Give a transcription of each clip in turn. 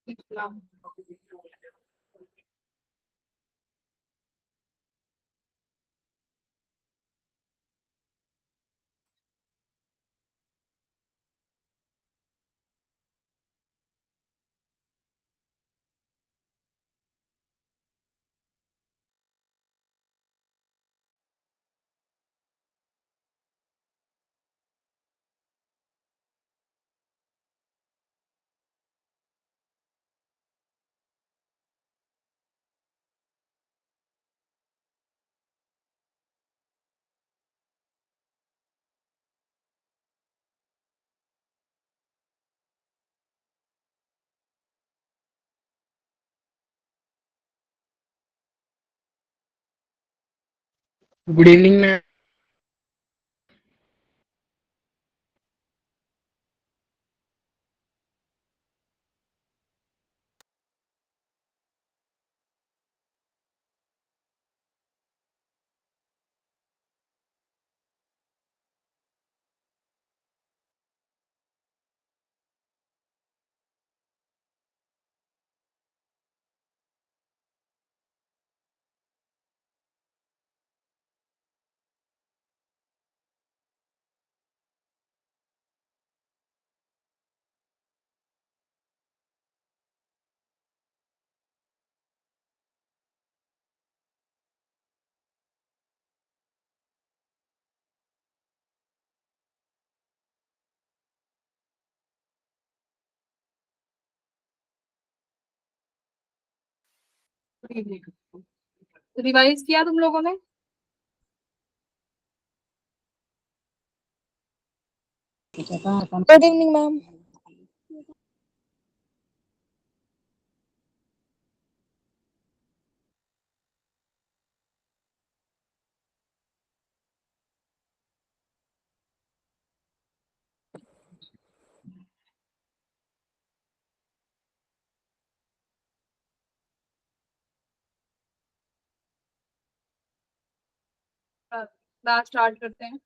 इस्लाम। Good evening ma'am. Revise किया तुम लोगों ने? Good evening ma'am. Class start करते हैं।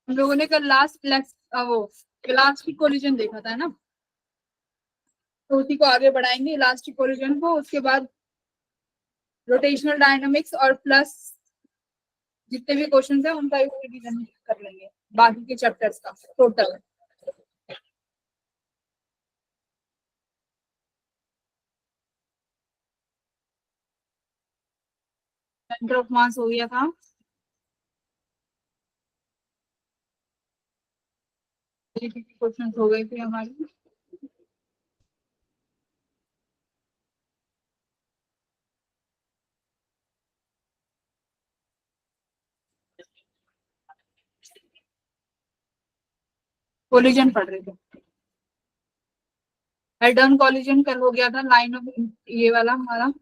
हम लोगों ने कल लास्ट वो इलास्टिक कोलिजन देखा था ना, तो उसी को आगे बढ़ाएंगे इलास्टिक कोलिजन को। उसके बाद रोटेशनल डायनामिक्स और प्लस जितने भी क्वेश्चन है उनका एक रिवीजन कर लेंगे, बाकी के चैप्टर्स का टोटल। सेंटर ऑफ मास हो गया था। क्वेश्चन हो गए थे हमारे। कोलिजन पढ़ रहे थे। हेड ऑन कोलिजन कल हो गया था, लाइन ऑफ ये वाला हमारा।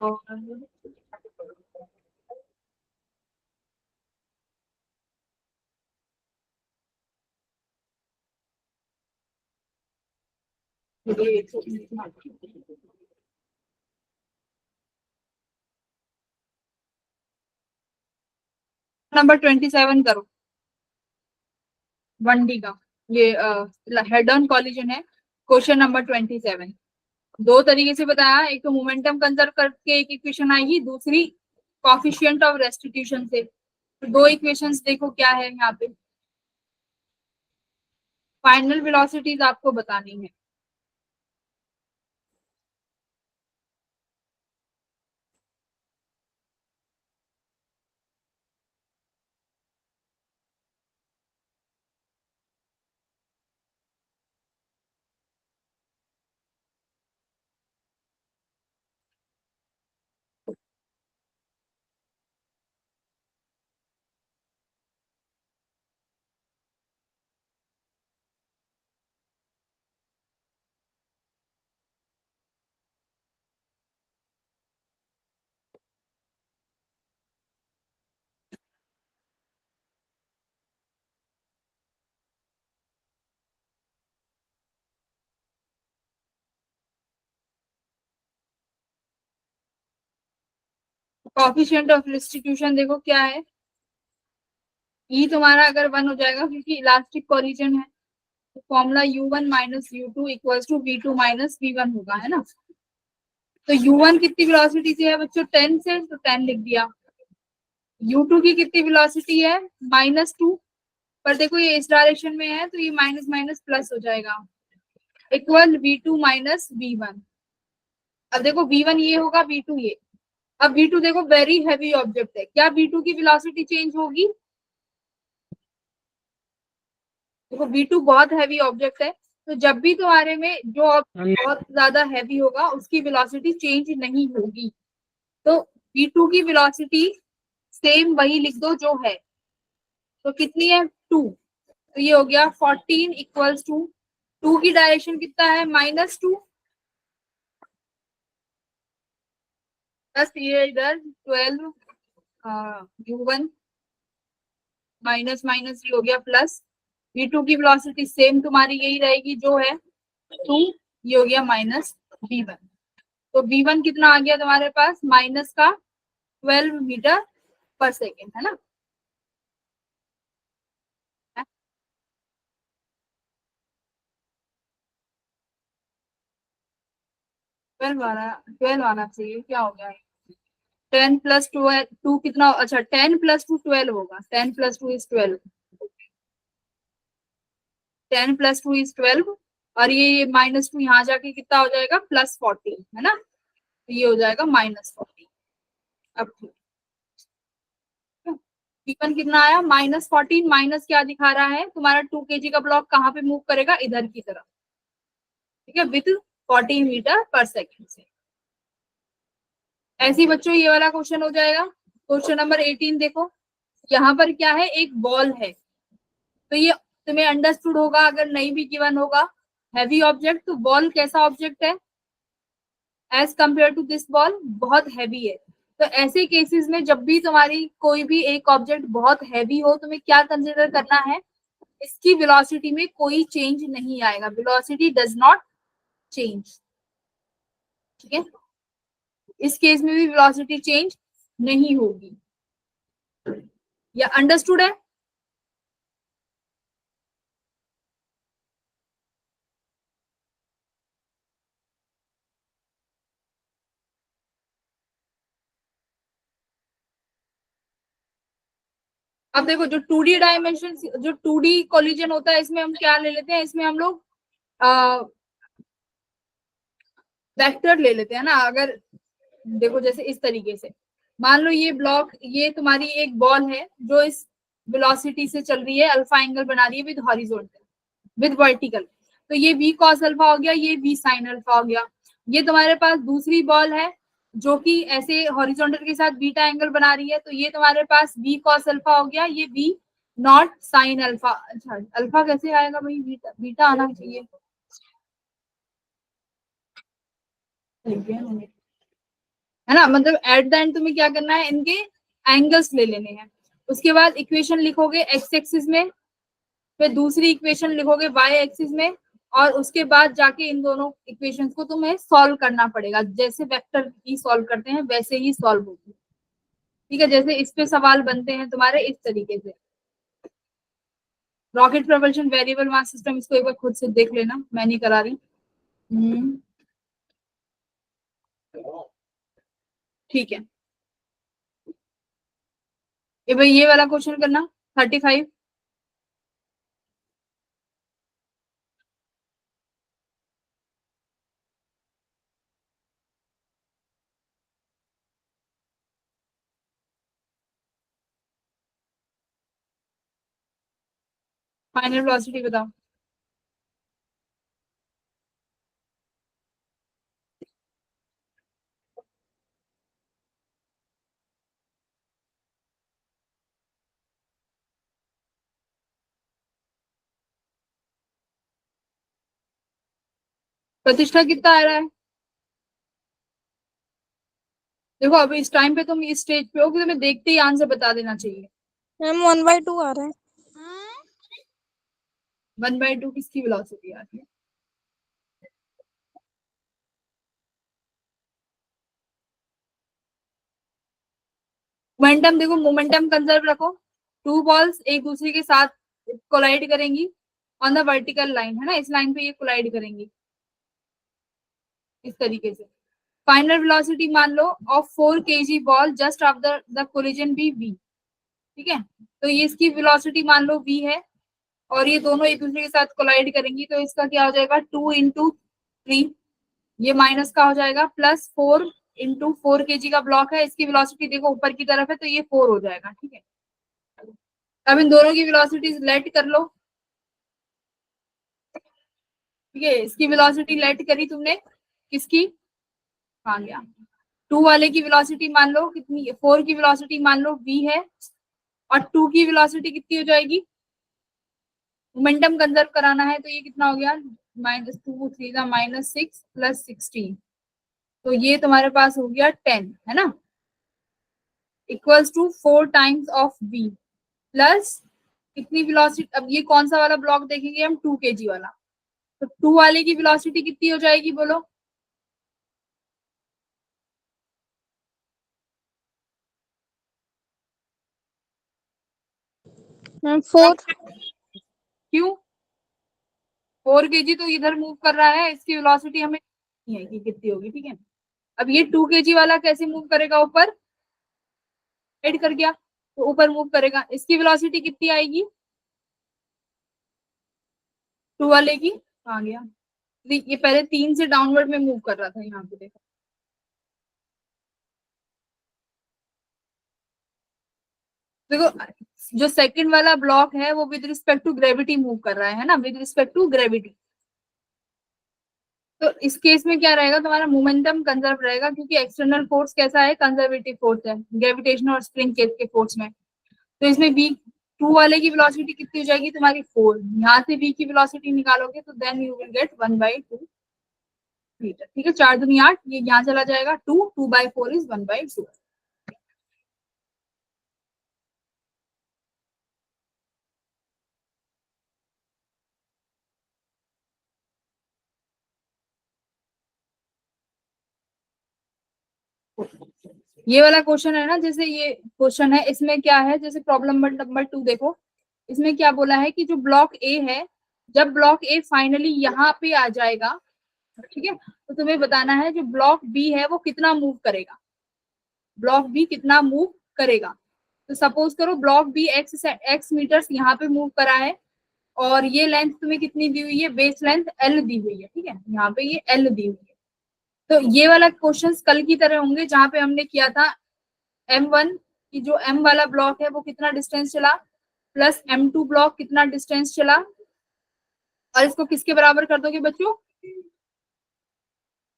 और नंबर 27 करो, 1D का। ये हेड ऑन कॉलिजन है, क्वेश्चन नंबर 27। दो तरीके से बताया, एक तो मोमेंटम कंजर्व करके एक इक्वेशन आएगी, दूसरी कॉफिशिएंट ऑफ रेस्टिट्यूशन से। तो दो इक्वेशंस देखो क्या है यहाँ पे। फाइनल वेलोसिटीज आपको बतानी है। कोएफिशिएंट ऑफ डिस्ट्रीब्यूशन देखो क्या है, ई तुम्हारा अगर 1 हो जाएगा क्योंकि इलास्टिक कोलिजन है, तो formula u1 minus u2 equals to v2 minus v1 होगा, है ना। तो u1 कितनी वेलोसिटी से है बच्चों, 10 से, तो 10 लिख दिया। u2 की कितनी वेलोसिटी है, -2, पर देखो ये इस डायरेक्शन में है तो ये माइनस माइनस प्लस हो जाएगा, इक्वल v2 माइनस v1। अब देखो v1 ये होगा, v2 ये। अब v2 देखो वेरी हैवी ऑब्जेक्ट है, क्या v2 की वेलोसिटी चेंज होगी, देखो v2 बहुत हैवी ऑब्जेक्ट है, तो जब भी तुम्हारे में जो ऑब्जेक्ट बहुत ज्यादा हैवी होगा उसकी वेलोसिटी चेंज नहीं होगी। तो v2 की वेलोसिटी सेम वही लिख दो जो है, तो कितनी है 2, तो ये हो गया 14 इक्वल्स टू 2 की डायरेक्शन कितना है -2, प्लस ये इधर 12 u1 माइनस माइनस ये हो गया प्लस, v2 की वेलोसिटी सेम तुम्हारी यही रहेगी जो है 2, ये हो गया माइनस v1। तो v1 कितना आ गया तुम्हारे पास, माइनस का 12 मीटर पर सेकेंड, है ना। 12 आना चाहिए, क्या हो गया, 10 प्लस 2 कितना, अच्छा 10 प्लस 2 12 होगा, 10 प्लस 2 इज 12, 10 प्लस 2 इज 12, और ये -2 यहाँ जाके कितना हो जाएगा, +14, है ना, तो ये हो जाएगा -14। अब v1 कितना आया, -14, माइनस क्या दिखा रहा है तुम्हारा, 2 kg का ब्लॉक कहाँ पे मूव करेगा, इधर की तरफ, ठीक है, विथ 14 मीटर पर सेकेंड से। ऐसे ही बच्चों ये वाला क्वेश्चन हो जाएगा। क्वेश्चन नंबर 18 देखो, यहाँ पर क्या है, एक बॉल है, तो ये तुम्हें अंडरस्टूड होगा, अगर नहीं भी गिवन होगा, हैवी ऑब्जेक्ट, तो बॉल कैसा ऑब्जेक्ट है, as compare to this ball बहुत हैवी है। तो ऐसे केसेस में जब भी तुम्हारी कोई भी एक ऑब्जेक्ट बहुत हैवी हो, तुम्हें क्या कंसिडर करना है, इसकी वेलोसिटी में कोई चेंज नहीं आएगा, वेलोसिटी डज नॉट चेंज, ठीक है, इस केस में भी वेलोसिटी चेंज नहीं होगी, या अंडरस्टूड है। अब देखो जो 2D डायमेंशन, जो 2D कोलिजन होता है, इसमें हम क्या ले लेते हैं, इसमें हम लोग वेक्टर ले लेते हैं ना। अगर देखो जैसे इस तरीके से, मान लो ये ब्लॉक, ये तुम्हारी एक बॉल है जो इस वेलोसिटी से चल रही है, अल्फा एंगल बना रही है विद हॉरिजॉन्टल, विद वर्टिकल, तो ये v cos अल्फा हो गया, ये v sin अल्फा हो गया। ये तुम्हारे पास दूसरी बॉल है जो कि ऐसे हॉरिजॉन्टल के साथ बीटा एंगल बना रही है, तो ये तुम्हारे पास v cos अल्फा हो गया, ये v नॉट sin अल्फा। अच्छा अल्फा कैसे आएगा भाई, बीटा, बीटा आना चाहिए, है ना, मतलब एट द एंड तुम्हें क्या करना है, इनके एंगल्स ले लेने हैं। उसके बाद इक्वेशन लिखोगे एक्स एक्सिस में, फिर दूसरी इक्वेशन लिखोगे वाई एक्सिस में, और उसके बाद जाके इन दोनों इक्वेशंस को तुम्हें सॉल्व करना पड़ेगा, जैसे वेक्टर की सॉल्व करते हैं वैसे ही सॉल्व होगी, ठीक है, जैसे इस पे सवाल बनते हैं तुम्हारे इस तरीके से। Rocket propulsion variable mass system, इसको एक बार खुद से देख लेना, मैं नहीं करा रही। ठीक है, ये भाई ये वाला क्वेश्चन करना 35। फाइनल वेलोसिटी बताओ। प्रतिष्ठा कितना आ रहा है, देखो अभी इस टाइम पे तुम इस स्टेज पे हो कि तुम्हें देखते ही आंसर बता देना चाहिए। मैम 1/2 आ रहा है। 1/2 किसकी वेलोसिटी आ रही है, मोमेंटम देखो, मोमेंटम कंजर्व रखो। टू बॉल्स एक दूसरे के साथ कोलाइड करेंगी ऑन द वर्टिकल लाइन, है ना, इस लाइन पे ये कोलाइड करेंगी इस तरीके से। फाइनल वेलोसिटी मान लो of 4 kg ball just after the collision be v। ठीक है, तो ये इसकी वेलोसिटी मान लो v है, और ये दोनों एक दूसरे के साथ कोलाइड करेंगी, तो इसका क्या हो जाएगा 2 × 3, ये माइनस का हो जाएगा, प्लस 4 × 4 kg का ब्लॉक है, इसकी वेलोसिटी देखो ऊपर की तरफ है तो ये 4 हो जाएगा। ठीक है, अब इन दोनों की वेलोसिटी लेट कर लो। ठीक है, इसकी वेलोसिटी लेट करी तुमने, किसकी, आ गया, टू वाले की वेलोसिटी मान लो कितनी, 4 की वेलोसिटी मान लो v है, और 2 की वेलोसिटी कितनी हो जाएगी, मोमेंटम कंजर्व कराना है तो ये कितना हो गया, -2 3 -6 + 16, तो ये तुम्हारे पास हो गया 10, है ना, equals to 4 times of v plus कितनी वेलोसिटी। अब ये कौन सा वाला ब्लॉक देखेंगे हम, 2 kg वाला, तो 2 वाले की वेलोसिटी कितनी हो जाएगी बोलो, मैम 4। क्यों, 4 kg तो इधर मूव कर रहा है, इसकी वेलोसिटी हमें नहीं है कि कितनी होगी। ठीक है, अब ये 2 kg वाला कैसे मूव करेगा, ऊपर ऐड कर गया तो ऊपर मूव करेगा, इसकी वेलोसिटी कितनी आएगी, 2 वाले की, आ गया, ये पहले 3 से डाउनवर्ड में मूव कर रहा था, यहाँ पे देखो, देखो जो सेकंड वाला ब्लॉक है वो with respect to gravity move कर रहा है ना, विद रिस्पेक्ट टू ग्रेविटी। तो इस केस में क्या रहेगा, तुम्हारा मोमेंटम कंजर्व रहेगा, क्योंकि एक्सटर्नल फोर्स कैसा है, कंजर्वेटिव फोर्स है, ग्रेविटेशन और स्प्रिंग के फोर्स में। तो इसमें v 2 वाले की वेलोसिटी कितनी हो जाएगी तुम्हारी 4, यहाँ से v की वेलोसिटी निकालोगे तो then you will get 1/2 metre. ठीक है, 4 दूनी 8, ये यहाँ चला जाएगा 2 2/4 इज 1/2। ये वाला क्वेश्चन है ना, जैसे ये क्वेश्चन है, इसमें क्या है, जैसे प्रॉब्लम नंबर 2 देखो, इसमें क्या बोला है कि जो ब्लॉक ए है, जब ब्लॉक ए फाइनली यहाँ पे आ जाएगा, ठीक है, तो तुम्हें बताना है जो ब्लॉक बी है वो कितना मूव करेगा, ब्लॉक बी कितना मूव करेगा। तो सपोज करो ब्लॉक बी एक्स मीटर्स यहाँ पे मूव करा है, और ये लेंथ तुम्हें कितनी दी हुई है, बेस लेंथ एल दी हुई है। ठीक है, यहाँ पे ये एल दी हुई है। तो ये वाला क्वेश्चन कल की तरह होंगे, जहां पे हमने किया था M1 की, जो M वाला ब्लॉक है वो कितना डिस्टेंस चला, प्लस M2 ब्लॉक कितना डिस्टेंस चला, और इसको किसके बराबर कर दोगे बच्चों,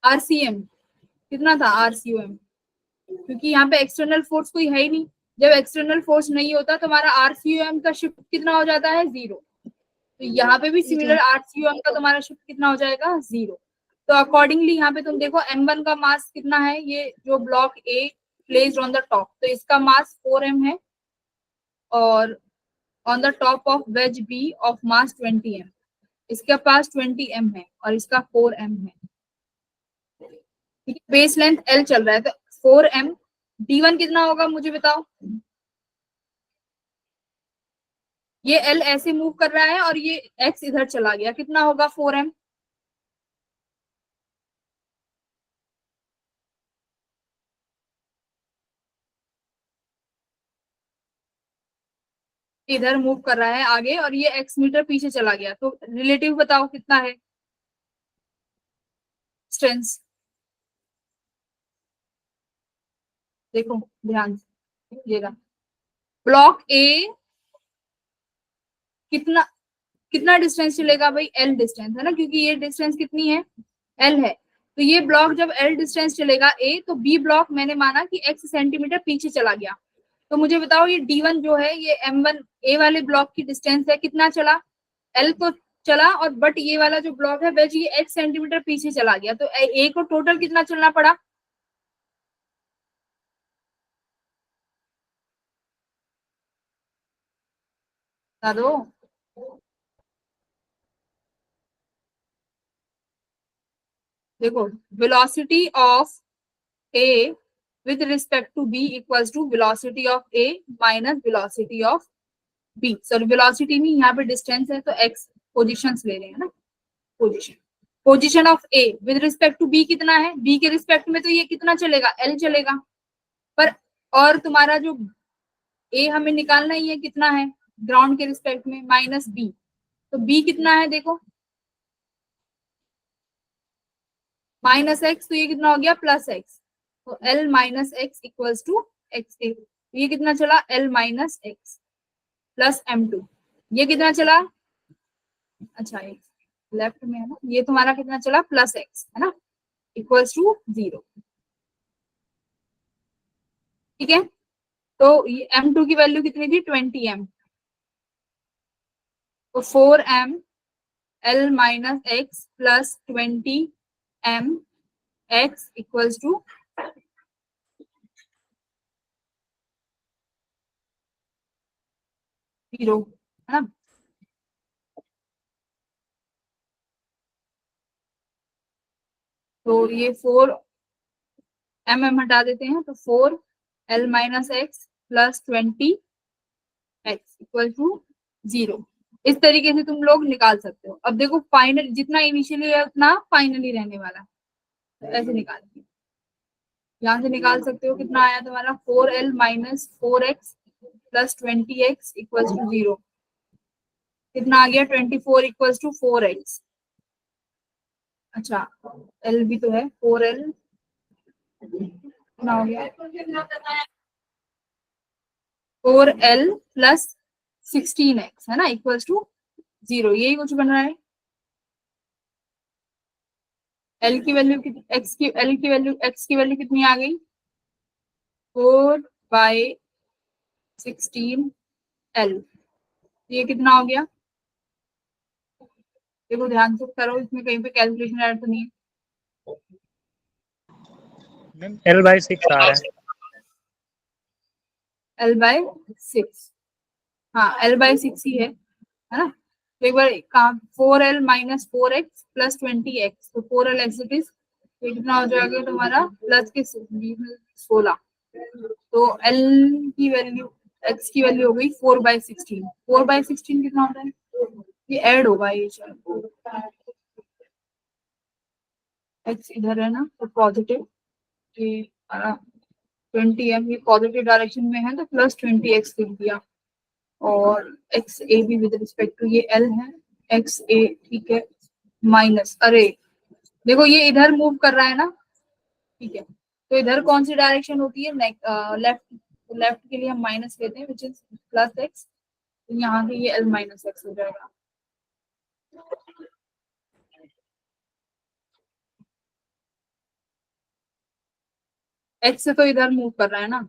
RCM कितना था, RCOM, क्योंकि यहाँ पे एक्सटर्नल फोर्स कोई है ही नहीं। जब एक्सटर्नल फोर्स नहीं होता तो हमारा RCOM का शिफ्ट कितना हो जाता है, 0। तो यहाँ पे भी सिमिलर RCOM का तुम्हारा शिफ्ट कितना हो जाएगा, 0। तो अकॉर्डिंगली यहाँ पे तुम देखो M1 का मास कितना है, ये जो block A placed on the top, तो इसका मास 4m है, और on the top of wedge B of mass 20m, इसके पास 20m है और इसका 4m है। ठीक है, बेस लेंथ L चल रहा है, तो 4m, D1 कितना होगा मुझे बताओ, ये L ऐसे मूव कर रहा है और ये x इधर चला गया, कितना होगा 4m, इधर मूव कर रहा है आगे, और ये x मीटर पीछे चला गया, तो रिलेटिव बताओ कितना है डिस्टेंस, देखो ध्यान से देखिएगा, ब्लॉक ए कितना कितना डिस्टेंस चलेगा भाई, L डिस्टेंस है ना, क्योंकि ये डिस्टेंस कितनी है, L है। तो ये ब्लॉक जब L डिस्टेंस चलेगा A, तो B ब्लॉक मैंने माना कि x सेंटीमीटर पीछे चला गया। तो मुझे बताओ ये D1 जो है, ये M1 A वाले ब्लॉक की डिस्टेंस है, कितना चला, L तो चला, और बट ये वाला जो ब्लॉक है वेज, ये x सेंटीमीटर पीछे चला गया, तो A को टोटल कितना चलना पड़ा, बता दो। देखो velocity of A with respect to b equals to velocity of a minus velocity of b. Sorry velocity नहीं, यहाँ पे डिस्टेंस है तो x पोजिशंस ले रहे हैं ना, position of a with respect to b कितना है, b के रिस्पेक्ट में तो ये कितना चलेगा, l चलेगा, पर और तुम्हारा जो a हमें निकालना ही है कितना है ग्राउंड के रिस्पेक्ट में माइनस b, तो b कितना है देखो माइनस एक्स, तो ये कितना हो गया प्लस एक्स, तो l minus x equals to x a, ये कितना चला l minus X plus m2, ये कितना चला, अच्छा एक लेफ्ट में है ना, ये तुम्हारा कितना चला प्लस एक्स है ना इक्वल्स टू 0, ठीक है। तो ये m2 की वैल्यू कितनी थी 20m, तो 4m l minus X plus 20m x equals to 0 है ना। तो ये 4m हटा देते हैं तो 4l minus X plus 20x equal to 0, इस तरीके से तुम लोग निकाल सकते हो। अब देखो फाइनल जितना इनिशियली है उतना फाइनली रहने वाला है, तो ऐसे निकालते, यहाँ से निकाल सकते हो कितना आया तुम्हारा 4l minus 4x plus 20x equals to 0, कितना आ गया 24 इक्वल्स टू 4x, अच्छा l भी तो है 4l कितना हो गया 4l प्लस 16x है ना इक्वल्स टू 0, यही कुछ बन रहा है। l की वैल्यू x की l की वैल्यू x की वैल्यू कितनी आ गई 4/16l, ये कितना हो गया, देखो ध्यान से करो इसमें कहीं पे कैलकुलेशन एरर तो नहीं है, l/6 आ रहा है, l/6, हाँ l/6 ही है ना। तो एक बार कहा 4l minus 4x plus 20x, तो 4l एज इट इज, ये कितना हो जाएगा तुम्हारा प्लस के 16, तो l की वैल्यू x की वैल्यू हो गई 4/16, 4/16 कितना होता है, ये ऐड होगा ये चलो x इधर है ना तो पॉजिटिव, ये 20m ये पॉजिटिव डायरेक्शन में है तो प्लस 20x लिख दिया, और एक्स ए भी विद रिस्पेक्ट टू ये एल है एक्स ए, ठीक है, माइनस, अरे देखो ये इधर मूव कर रहा है ना, ठीक है, तो इधर कौन सी डायरेक्शन होती है लेफ्ट, तो लेफ्ट के लिए हम माइनस लेते हैं विच इज प्लस एक्स, तो यहाँ से ये एल माइनस एक्स हो जाएगा, एक्स से तो इधर मूव कर रहा है ना,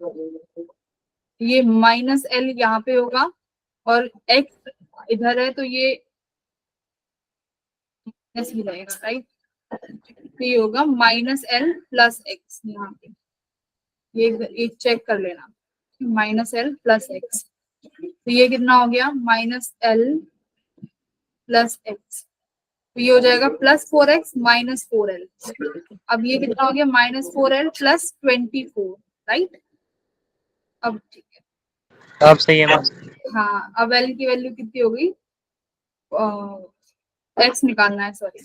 ये माइनस एल यहाँ पे होगा और एक्स इधर है तो ये ऐसे ही रहेगा राइट, तो ये होगा माइनस एल प्लस एक्स, यहाँ पे ये एक चेक कर लेना माइनस एल प्लस एक्स, तो ये कितना हो गया माइनस एल प्लस एक्स, तो ये हो जाएगा प्लस 4x माइनस 4l, अब ये कितना हो गया माइनस 4l प्लस 24 राइट, अब ठीक है, अब सही है मैम। हाँ अब l की वैल्यू कितनी हो गई, x निकालना है सॉरी,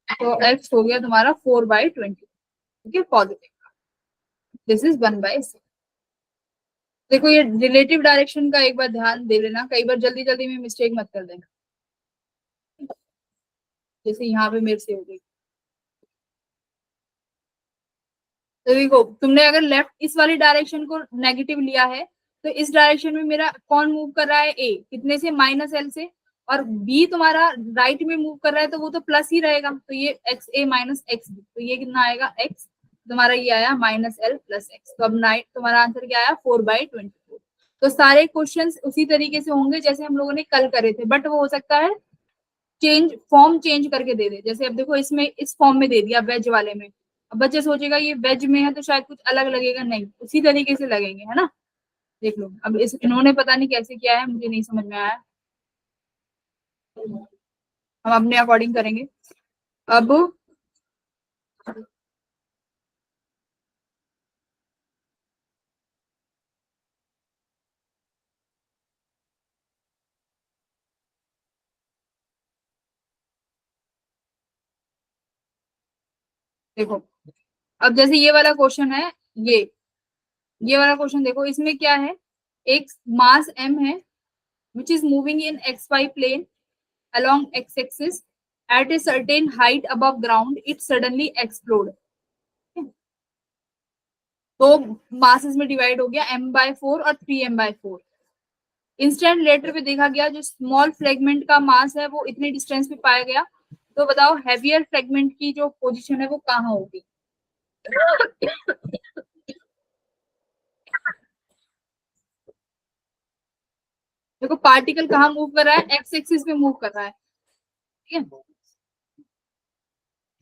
तो x हो गया तुम्हारा 4/20, ठीक है पॉजिटिव, दिस इज 1/6। देखो ये रिलेटिव डायरेक्शन का एक बार ध्यान दे लेना, कई बार जल्दी जल्दी में मिस्टेक मत कर देना, जैसे यहाँ पे मेरे से हो गई, तो देखो तुमने अगर लेफ्ट इस वाली डायरेक्शन को नेगेटिव लिया है तो इस डायरेक्शन में मेरा कौन मूव कर रहा है ए, कितने से माइनस एल से, और बी तुम्हारा राइट में मूव कर रहा है तो वो तो प्लस ही रहेगा, तो ये एक्स ए माइनस एक्स बी, तो ये कितना आएगा एक्स, तुम्हारा ये आया माइनस एल प्लस एक्स, तो अब नाइट तुम्हारा आंसर क्या आया 4/24। तो सारे क्वेश्चंस उसी तरीके से होंगे जैसे हम लोगों ने कल करे थे, बट वो हो सकता है चेंज फॉर्म चेंज करके दे दे, जैसे अब देखो इसमें इस फॉर्म में दे दिया वेज वाले में, अब बच्चे सोचेगा ये वेज में है तो शायद कुछ अलग लगेगा, नहीं उसी तरीके से लगेंगे है ना, देख लो अब इन्होंने पता नहीं कैसे किया है मुझे नहीं समझ में आया, हम अपने अकॉर्डिंग करेंगे। अब देखो अब जैसे ये वाला क्वेश्चन है, ये वाला क्वेश्चन देखो, इसमें क्या है, एक मास m है which is moving in xy plane along x axis at a certain height above ground, it suddenly explode। तो मासेस में डिवाइड हो गया m/4 और 3m/4। इंस्टेंट लेटर पे देखा गया जो स्मॉल फ्रेगमेंट का मास है वो इतने डिस्टेंस पे पाया गया, तो बताओ हैवियर फ्रेगमेंट की जो पोजीशन है वो कहाँ होगी। देखो पार्टिकल कहाँ मूव कर रहा है, एक्स एक्सिस पे मूव कर रहा है, ठीक है।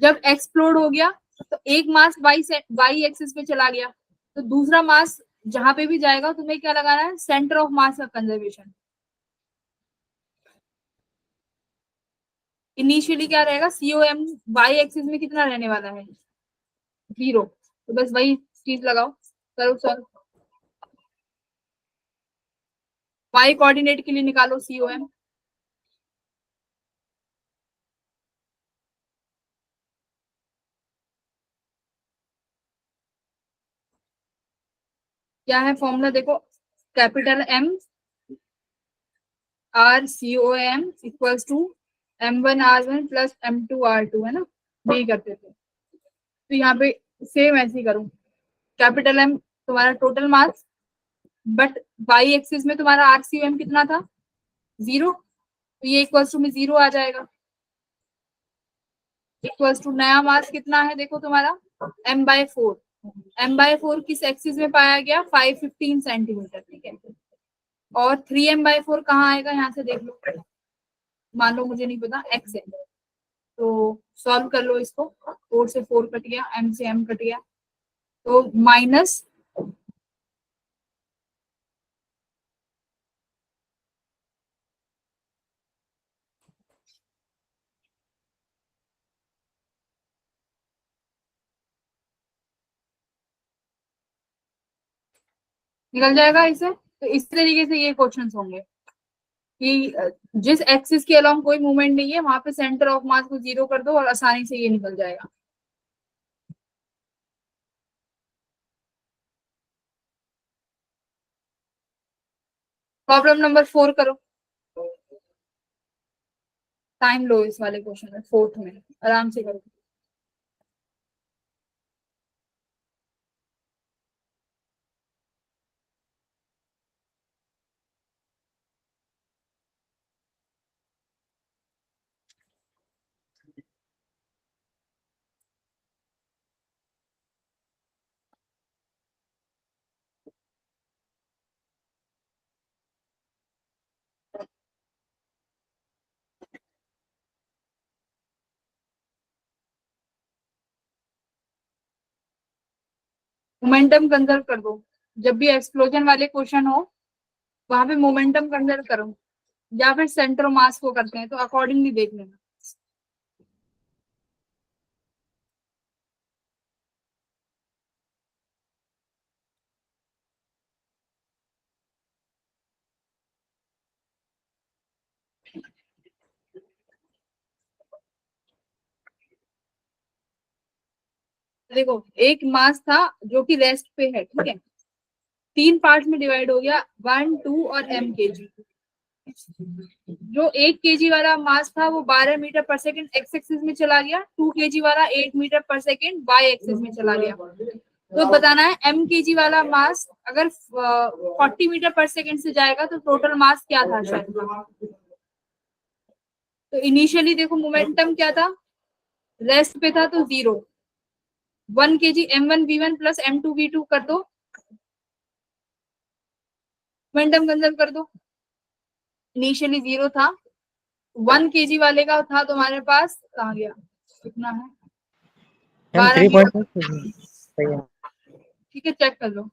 जब एक्सप्लोड हो गया तो एक मास वाई एक्सिस पे चला गया, तो दूसरा मास जहां पे भी जाएगा तुम्हें क्या लगाना है, सेंटर ऑफ मास का कंजर्वेशन। इनिशियली क्या रहेगा, COM वाई एक्सिस में कितना रहने वाला है, 0। तो बस वही चीज लगाओ, करो सॉल्व। वाई कोऑर्डिनेट के लिए निकालो COM। क्या है फॉर्मूला देखो, capital M RCOM equals to M1R1 plus M2R2, है ना, यही करते थे। तो यहाँ पे सेम ऐसे ही करो, कैपिटल M तुम्हारा total mass, but why axis में तुम्हारा RCOM कितना था, 0, तो ये इक्वल्स टू में 0 आ जाएगा। इक्वल्स टू नया मास कितना है देखो तुम्हारा m/4। m/4 किस एक्सिस में पाया गया, 515 सेंटीमीटर, ठीक है। और 3m/4 कहाँ आएगा, यहाँ से देख लो, मान लो मुझे नहीं पता, x है, तो सॉल्व कर लो इसको। 4 से 4 कट गया, m से m कट गया, तो माइनस निकल जाएगा इसे। तो इस तरीके से ये क्वेश्चंस होंगे कि जिस एक्सिस के अलोंग कोई मूवमेंट नहीं है वहां पे सेंटर ऑफ मास को 0 कर दो और आसानी से ये निकल जाएगा। प्रॉब्लम नंबर 4 करो, टाइम लो इस वाले क्वेश्चन में, 4th में आराम से करो। मोमेंटम कंजर्व कर दो, जब भी एक्सप्लोजन वाले क्वेश्चन हो वहां पे मोमेंटम कंजर्व करो, या फिर सेंटर मास को करते हैं, तो अकॉर्डिंगली देख लेना। देखो एक मास था जो कि रेस्ट पे है, ठीक है, 3 पार्ट में डिवाइड हो गया, 1 2 और m kg। जो 1 kg वाला मास था वो 12 मीटर पर सेकेंड एक्स एक्सिस में चला गया, 2 kg वाला 8 मीटर पर सेकेंड वाई एक्सिस में चला गया। तो बताना है m kg वाला मास अगर 40 मीटर पर सेकेंड से जाएगा तो टोटल मास क्या था शायद। तो इनिशियली देखो मोमेंटम क्या था, रेस्ट पे था, तो 0। 1 kg m1v1 प्लस m2v2 कर दो, मोमेंटम कंजर्व कर दो। इनिशियली 0 था, 1 kg वाले का था तुम्हारे पास, कहाँ गया, कितना है, मैम 12 मीटर, 3.6 सही है। ठीक है, चेक कर लो।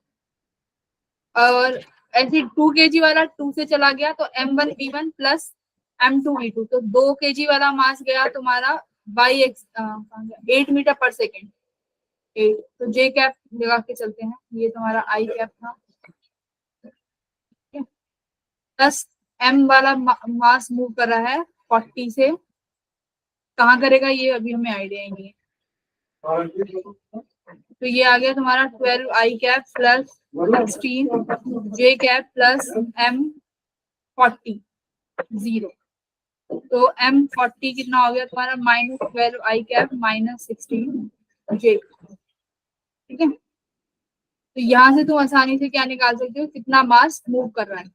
और ऐसे 2 kg वाला 2 से चला गया तो m1v1 प्लस m2v2, तो 2 kg वाला मास गया तुम्हारा बाई एक्स 8 मीटर पर सेकेंड, 8। तो जे कैप लगा के चलते हैं, ये तुम्हारा आई कैप था, प्लस m वाला मास मूव कर रहा है 40 से, कहाँ करेगा ये अभी हमें आइडिया ही नहीं है, तो ये आ गया तुम्हारा 12 आई कैप प्लस 16 जे कैप प्लस M40 0। तो M40 कितना हो गया तुम्हारा -12 आई कैप -16 जे। ठीक है, तो यहाँ से तुम आसानी से क्या निकाल सकते हो, कितना मास मूव कर रहा है।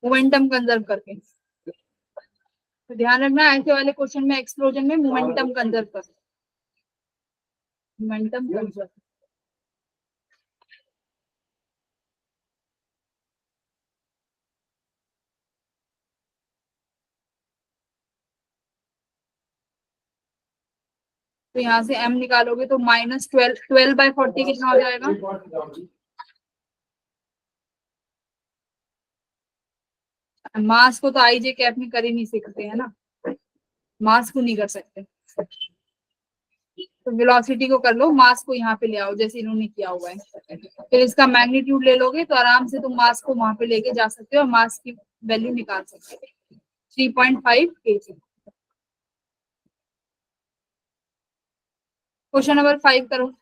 मोमेंटम कंजर्व करके। तो ध्यान रखना ऐसे वाले क्वेश्चन में एक्सप्लोजन में मोमेंटम कंजर्व कर, मोमेंटम कंजर्व। तो यहाँ से m निकालोगे तो -12 कितना हो जाएगा, मास को तो आई जे कैप में कर ही नहीं सकते है ना, मास को नहीं कर सकते। तो वेलोसिटी को कर लो, मास को यहाँ पे ले आओ जैसे इन्होंने किया हुआ है, फिर इसका मैग्नीट्यूड ले लोगे तो आराम से तुम मास को वहां पे लेके जा सकते हो और मास की वैल्यू निकाल सकते हो 3.5 kg। क्वेश्चन नंबर 5 करो।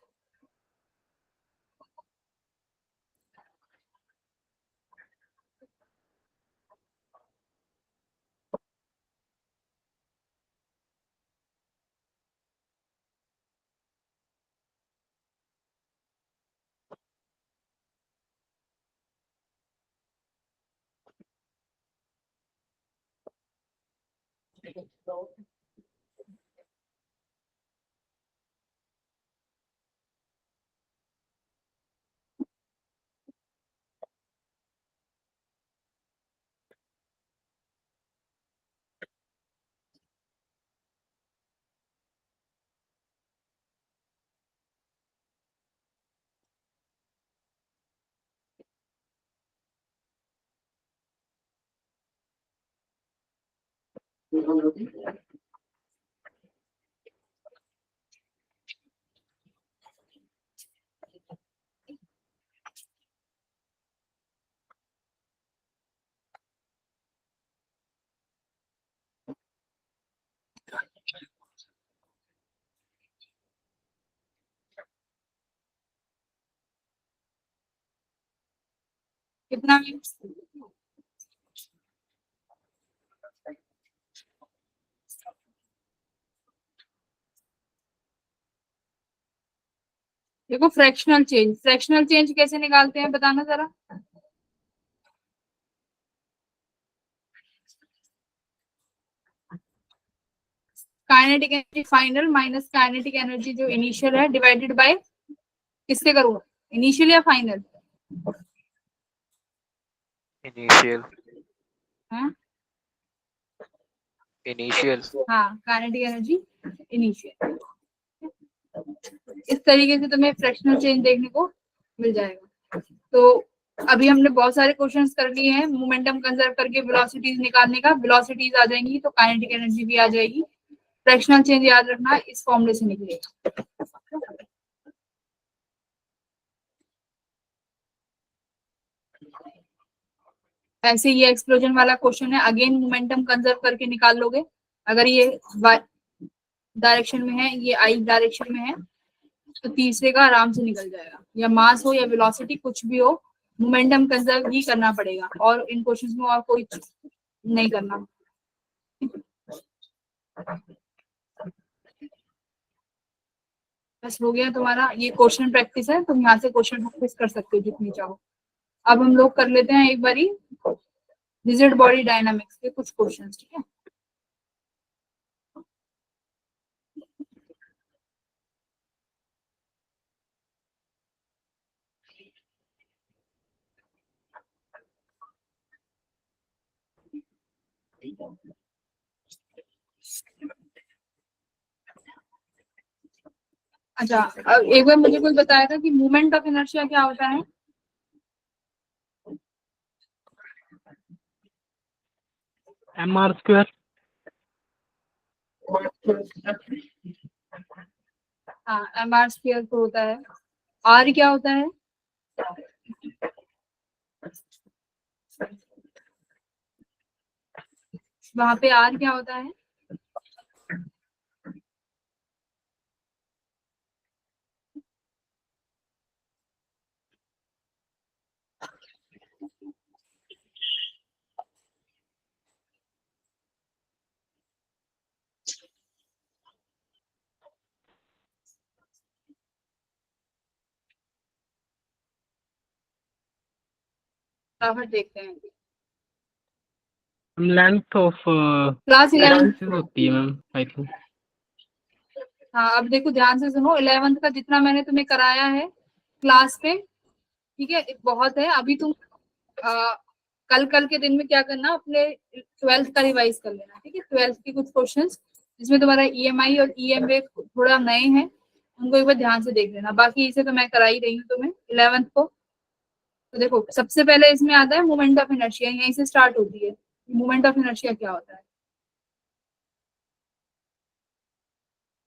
कितना, देखो फ्रैक्शनल चेंज कैसे निकालते हैं बताना जरा। Kinetic energy final minus kinetic energy जो इनिशियल है डिवाइडेड बाय किससे करूँ, इनिशियल या फाइनल? इनिशियल। हाँ इनिशियल। हाँ, काइनेटिक एनर्जी इनिशियल। इस तरीके से तुम्हें फ्रैक्शनल चेंज देखने को मिल जाएगा। तो अभी हमने बहुत सारे क्वेश्चंस कर लिए हैं मोमेंटम कंजर्व करके वेलोसिटीज निकालने का, वेलोसिटीज आ जाएंगी तो काइनेटिक एनर्जी भी आ जाएगी। फ्रैक्शनल चेंज याद रखना इस फॉर्मूले से निकलेगा। ऐसे ये एक्सप्लोजन वाला क्वेश्चन है, अगेन मोमेंटम कंजर्व करके निकाल लोगे। अगर ये डायरेक्शन में है, ये आई डायरेक्शन में है, तो तीसरे का आराम से निकल जाएगा। या मास हो या वेलोसिटी कुछ भी हो, मोमेंटम कंजर्व ही करना पड़ेगा और इन क्वेश्चंस में और कोई नहीं करना। बस हो गया तुम्हारा, ये क्वेश्चन प्रैक्टिस है, तुम यहाँ से क्वेश्चन प्रैक्टिस कर सकते हो जितनी चाहो। अब हम लोग कर लेते हैं एक बारी रिजिड बॉडी डायनामिक्स के कुछ क्वेश्चंस, ठीक है। अच्छा, अब एक बार मुझे कोई बताया था कि मूवमेंट ऑफ इनर्शिया क्या होता है? mr²। हाँ, mr² तो होता है। r क्या होता है? वहां पे आर क्या होता है? फटाफट देखते हैं। लेंथ ऑफ क्लास 11 होती है मैम आई थिंक। हाँ, अब देखो ध्यान से सुनो, 11th का जितना मैंने तुम्हें कराया है क्लास पे, ठीक है, बहुत है। अभी तुम कल कल के दिन में क्या करना, अपने 12th का रिवाइज कर लेना, ठीक है। 12th के कुछ क्वेश्चंस जिसमें तुम्हारा ईएमआई और ईएमए थोड़ा नए हैं, उनको एक बार ध्यान से देख लेना। बाकी इसे तो मैं करा ही रही हूँ तुम्हें 11th को। तो देखो सबसे पहले इसमें आता है मोमेंट ऑफ इनर्शिया, यहीं से स्टार्ट होती है। मोमेंट ऑफ इनर्शिया क्या होता है?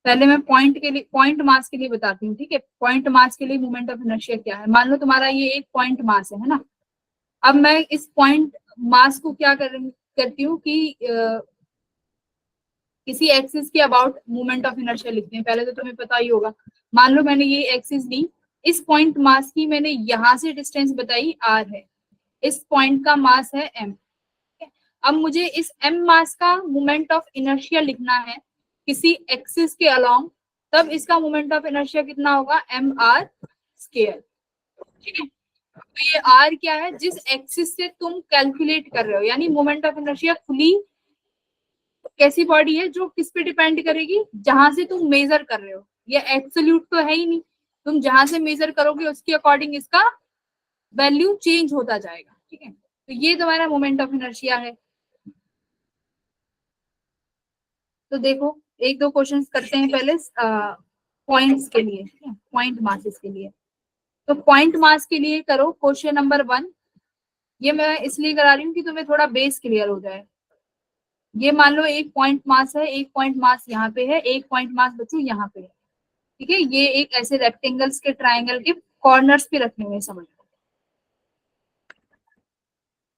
पहले मैं पॉइंट के लिए, पॉइंट मास के लिए बताती हूँ, ठीक है। पॉइंट मास के लिए मोमेंट ऑफ इनर्शिया क्या है? मान लो तुम्हारा ये एक पॉइंट मास है ना। अब मैं इस पॉइंट मास को क्या करती हूँ कि किसी एक्सिस के अबाउट मोमेंट ऑफ इनर्शिया लिखते हैं। पहले तो तुम्हें पता ही होगा, मान लो मैंने ये एक्सिस ली, इस पॉइंट मास की मैंने यहां से डिस्टेंस बताई आर है, इस पॉइंट का मास है एम। अब मुझे इस एम मास का मोमेंट ऑफ इनर्शिया लिखना है किसी एक्सिस के अलोंग, तब इसका मोमेंट ऑफ इनर्शिया कितना होगा? एम आर स्केयर, ठीक है। तो ये आर क्या है? जिस एक्सिस से तुम कैलकुलेट कर रहे हो, यानी मोमेंट ऑफ इनर्शिया खुली कैसी बॉडी है जो किस पे डिपेंड करेगी? जहां से तुम मेजर कर रहे हो। ये एब्सोल्यूट तो है ही नहीं, तुम जहां से मेजर करोगे उसके अकॉर्डिंग इसका वैल्यू चेंज होता जाएगा, ठीक है। तो ये तुम्हारा मोमेंट ऑफ इनर्शिया है। तो देखो एक दो क्वेश्चंस करते हैं पहले पॉइंट्स के लिए, पॉइंट मासेस के लिए। तो पॉइंट मास के लिए करो क्वेश्चन नंबर 1। ये मैं इसलिए करा रही हूँ कि तुम्हें थोड़ा बेस क्लियर हो जाए। ये मान लो एक पॉइंट मास है, एक पॉइंट मास यहाँ पे है, एक पॉइंट मास बच्चों यहाँ पे है, ठीक है। ये एक ऐसे रेक्टेंगल्स के ट्राइंगल के कॉर्नर्स पे रखने में, समझ लो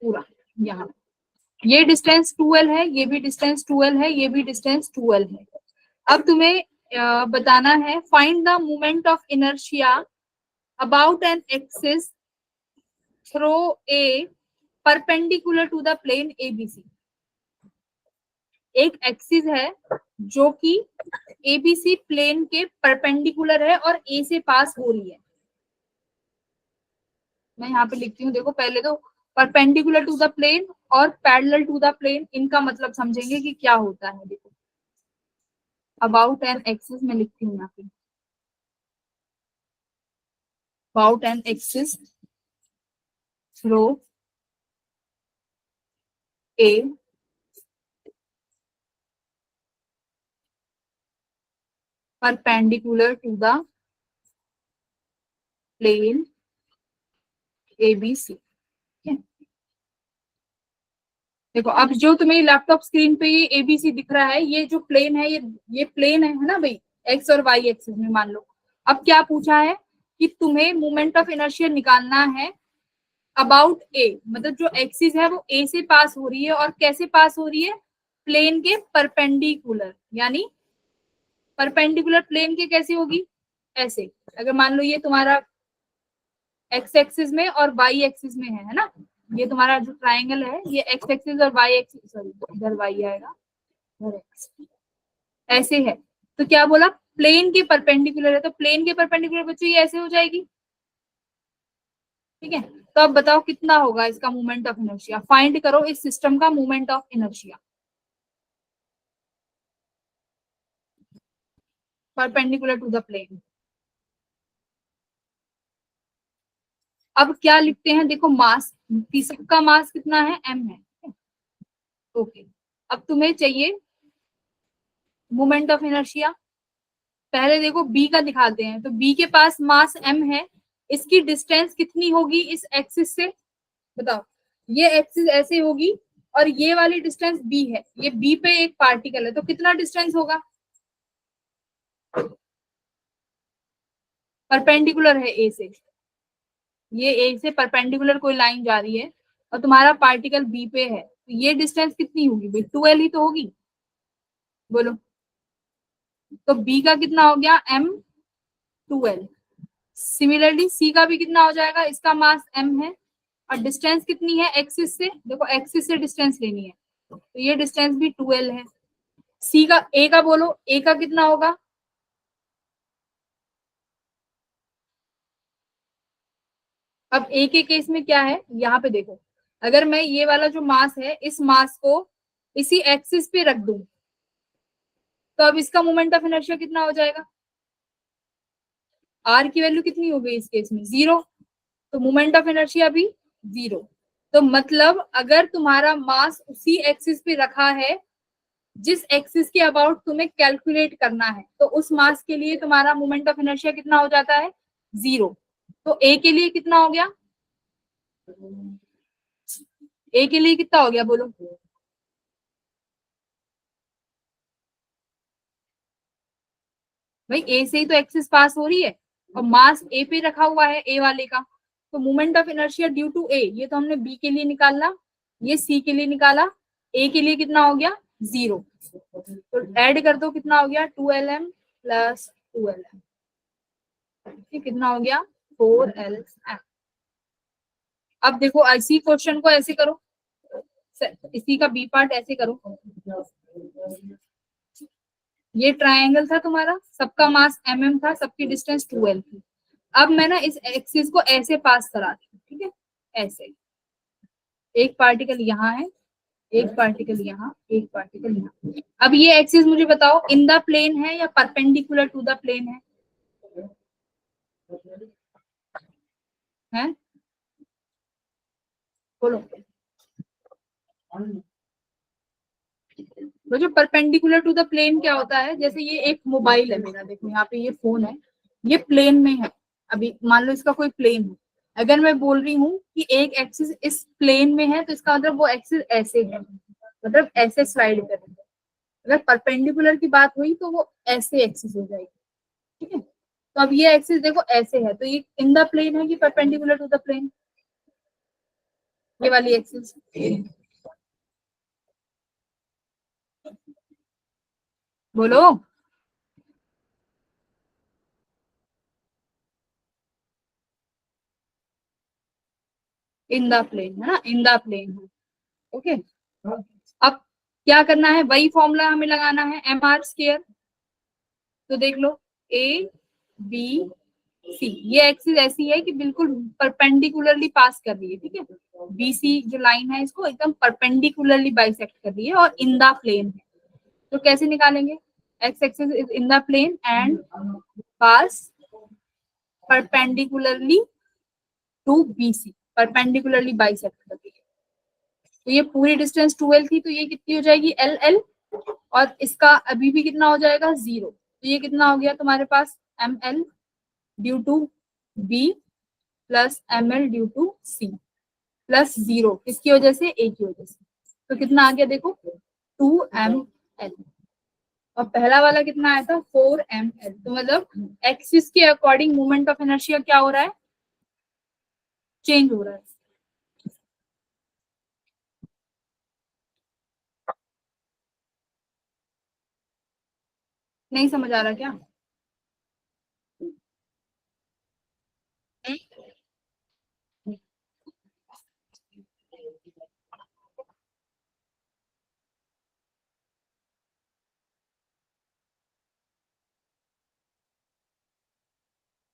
पूरा। यहाँ ये डिस्टेंस 12 है, ये भी डिस्टेंस 12 है, ये भी डिस्टेंस 12 है। अब तुम्हें बताना है find the moment of inertia about an axis through a perpendicular to the plane ABC. एक एक्सिस है जो कि एबीसी प्लेन के परपेंडिकुलर है और ए से पास हो रही है। मैं यहाँ पे लिखती हूँ, देखो पहले तो परपेंडिकुलर टू द प्लेन और पैरेलल टू द प्लेन, इनका मतलब समझेंगे कि क्या होता है। देखो अबाउट एन एक्सिस में लिखती हूँ यहाँ पे, about an axis through a perpendicular to the plane ABC। देखो अब जो तुम्हें लैपटॉप स्क्रीन पे ये एबीसी दिख रहा है, ये जो प्लेन है, ये प्लेन है ना भाई, एक्स और वाई एक्सिस में मान लो। अब क्या पूछा है कि तुम्हें मोमेंट ऑफ इनर्शिया निकालना है अबाउट ए, मतलब जो एक्सिस है वो ए से पास हो रही है, और कैसे पास हो रही है? प्लेन के परपेंडिकुलर, यानी परपेंडिकुलर प्लेन के कैसे होगी? ऐसे। अगर मान लो ये तुम्हारा एक्स एक्सिस में और वाई एक्सिस में है ना, ये तुम्हारा जो ट्राइंगल है ये एक्स एक्सिस और वाई एक्सिस, सॉरी इधर वाई आएगा, इधर एक्स, ऐसे है। तो क्या बोला? प्लेन के परपेंडिकुलर है, तो प्लेन के परपेंडिकुलर बच्चों ये ऐसे हो जाएगी, ठीक है। तो अब बताओ कितना होगा इसका मोमेंट ऑफ इनर्शिया? फाइंड करो इस सिस्टम का moment of inertia perpendicular to the plane. अब क्या लिखते हैं? देखो मास, सबका मास कितना है? एम है, ओके। अब तुम्हें चाहिए मोमेंट ऑफ इनर्शिया। पहले देखो बी का दिखाते हैं, तो बी के पास मास एम है, इसकी डिस्टेंस कितनी होगी इस एक्सिस से? बताओ, ये एक्सिस ऐसे होगी और ये वाली डिस्टेंस बी है, ये बी पे एक पार्टिकल है, तो कितना डिस्टेंस होगा? परपेंडिकुलर है ए से, ये ए से परपेंडिकुलर कोई लाइन जा रही है और तुम्हारा पार्टिकल बी पे है, तो ये डिस्टेंस कितनी होगी भाई, 2l ही तो होगी, बोलो। तो b का कितना हो गया, m2l। सिमिलरली c का भी कितना हो जाएगा, इसका मास m है और डिस्टेंस कितनी है एक्सिस से, देखो एक्सिस से डिस्टेंस लेनी है, तो ये डिस्टेंस भी 2l है। सी का, ए का बोलो, ए का कितना होगा, अब ए के केस में क्या है, यहाँ पे देखो, अगर मैं ये वाला जो मास है इस मास को इसी एक्सिस पे रख दूं, तो अब इसका मोमेंट ऑफ इनर्शिया कितना हो जाएगा, आर की वैल्यू कितनी हो गई इस केस में, 0। तो मोमेंट ऑफ इनर्शिया भी 0। तो मतलब अगर तुम्हारा मास उसी एक्सिस पे रखा है जिस एक्सिस के अबाउट तुम्हें कैलकुलेट करना है, तो उस मास के लिए तुम्हारा मोमेंट ऑफ इनर्शिया कितना हो जाता है, 0। तो ए के लिए कितना हो गया, ए के लिए कितना हो गया बोलो, भाई ए से ही तो एक्सिस पास हो रही है और मास ए पे रखा हुआ है ए वाले का, तो moment of inertia due to a, ये तो हमने बी के लिए निकालना, ये सी के लिए निकाला, ए के लिए कितना हो गया, 0। तो ऐड कर दो, कितना हो गया, 2lm प्लस 2lm, कितना हो गया, 4lm। अब देखो इसी क्वेश्चन को ऐसे करो, इसी का बी पार्ट ऐसे करो, ये ट्रायंगल था तुम्हारा, सबका मास mm था, सबकी डिस्टेंस 2l थी। अब मैं ना इस एक्सिस को ऐसे पास करा दी, ठीक है, ऐसे, एक पार्टिकल यहाँ है, एक पार्टिकल यहाँ, एक पार्टिकल यहाँ। अब ये एक्सिस मुझे बताओ इन द प्लेन है या परपेंडिकुलर टू द प्लेन है बोलो। तो जो परपेंडिकुलर टू द प्लेन क्या होता है, जैसे ये एक मोबाइल है मेरा, देखो यहाँ पे ये फोन है, ये प्लेन में है, अभी मान लो इसका कोई प्लेन है, अगर मैं बोल रही हूँ कि एक एक्सिस इस प्लेन में है, तो इसका मतलब वो एक्सिस ऐसे है, मतलब ऐसे स्लाइड कर रही है। अगर परपेंडिकुलर की बात हुई तो वो ऐसे एक्सिस हो जाएगी, ठीक है। तो अब ये एक्सिस देखो ऐसे है, तो ये इन द प्लेन है कि परपेंडिकुलर टू द प्लेन, ये वाली एक्सिस, बोलो। इन द प्लेन है ना, इन द प्लेन है, ओके। अब क्या करना है, वही फॉर्मूला हमें लगाना है, mr²। तो देख लो, ए बी सी, ये एक्सिस ऐसी है कि बिल्कुल परपेंडिकुलरली पास कर रही है, ठीक है। बी सी जो लाइन है इसको एकदम परपेंडिकुलरली बाइसेक्ट कर रही है और इन द प्लेन है। तो कैसे निकालेंगे, X axis is in the plane and pass perpendicularly to B C, perpendicularly bisect कर रही है। तो ये पूरी डिस्टेंस 2l थी, तो ये कितनी हो जाएगी, LL, और इसका अभी भी कितना हो जाएगा, 0। तो ये कितना हो गया तुम्हारे पास, ML due to B plus ML due to C plus 0, किसकी वजह से, A की वजह से। तो कितना आ गया देखो, 2ml, और पहला वाला कितना आया था, 4ml। तो मतलब एक्सिस के अकॉर्डिंग मोमेंट ऑफ इनर्शिया क्या हो रहा है, चेंज हो रहा है। नहीं समझ आ रहा क्या,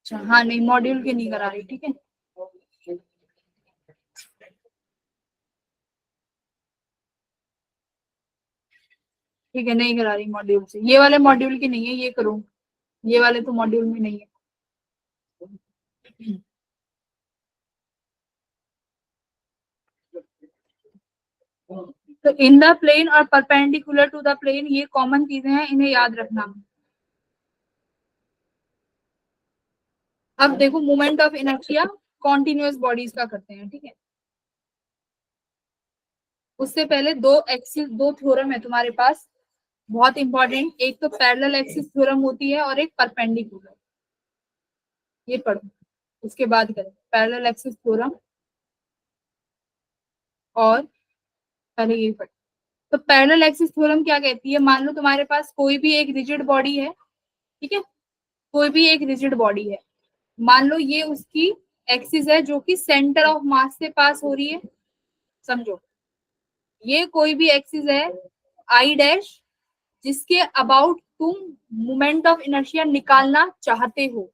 अच्छा हाँ, नहीं मॉड्यूल के नहीं करा रही, ठीक है। ठीक है, नहीं करा रही मॉड्यूल से, ये वाले मॉड्यूल के नहीं है, ये करो, ये वाले तो मॉड्यूल में नहीं है। तो इन द प्लेन और परपेंडिकुलर टू द प्लेन, ये कॉमन चीजें हैं, इन्हें याद रखना। अब देखो moment of inertia continuous bodies का करते हैं, ठीक है। उससे पहले दो एक्सिस, दो थ्योरम है तुम्हारे पास, बहुत इंपॉर्टेंट, एक तो पैरेलल एक्सिस थ्योरम होती है और एक परपेंडिकुलर, ये पढ़ो, उसके बाद करें पैरेलल एक्सिस थ्योरम और पहले ये पढ़। तो पैरेलल एक्सिस थ्योरम क्या कहती है, मान लो तुम्हारे पास कोई भी एक रिजिड बॉडी है, ठीक है, कोई भी एक रिजिड बॉडी है, मान लो ये उसकी एक्सिस है जो कि सेंटर ऑफ मास से पास हो रही है, समझो ये कोई भी एक्सिस है आई डैश जिसके अबाउट तुम मोमेंट ऑफ इनर्शिया निकालना चाहते हो,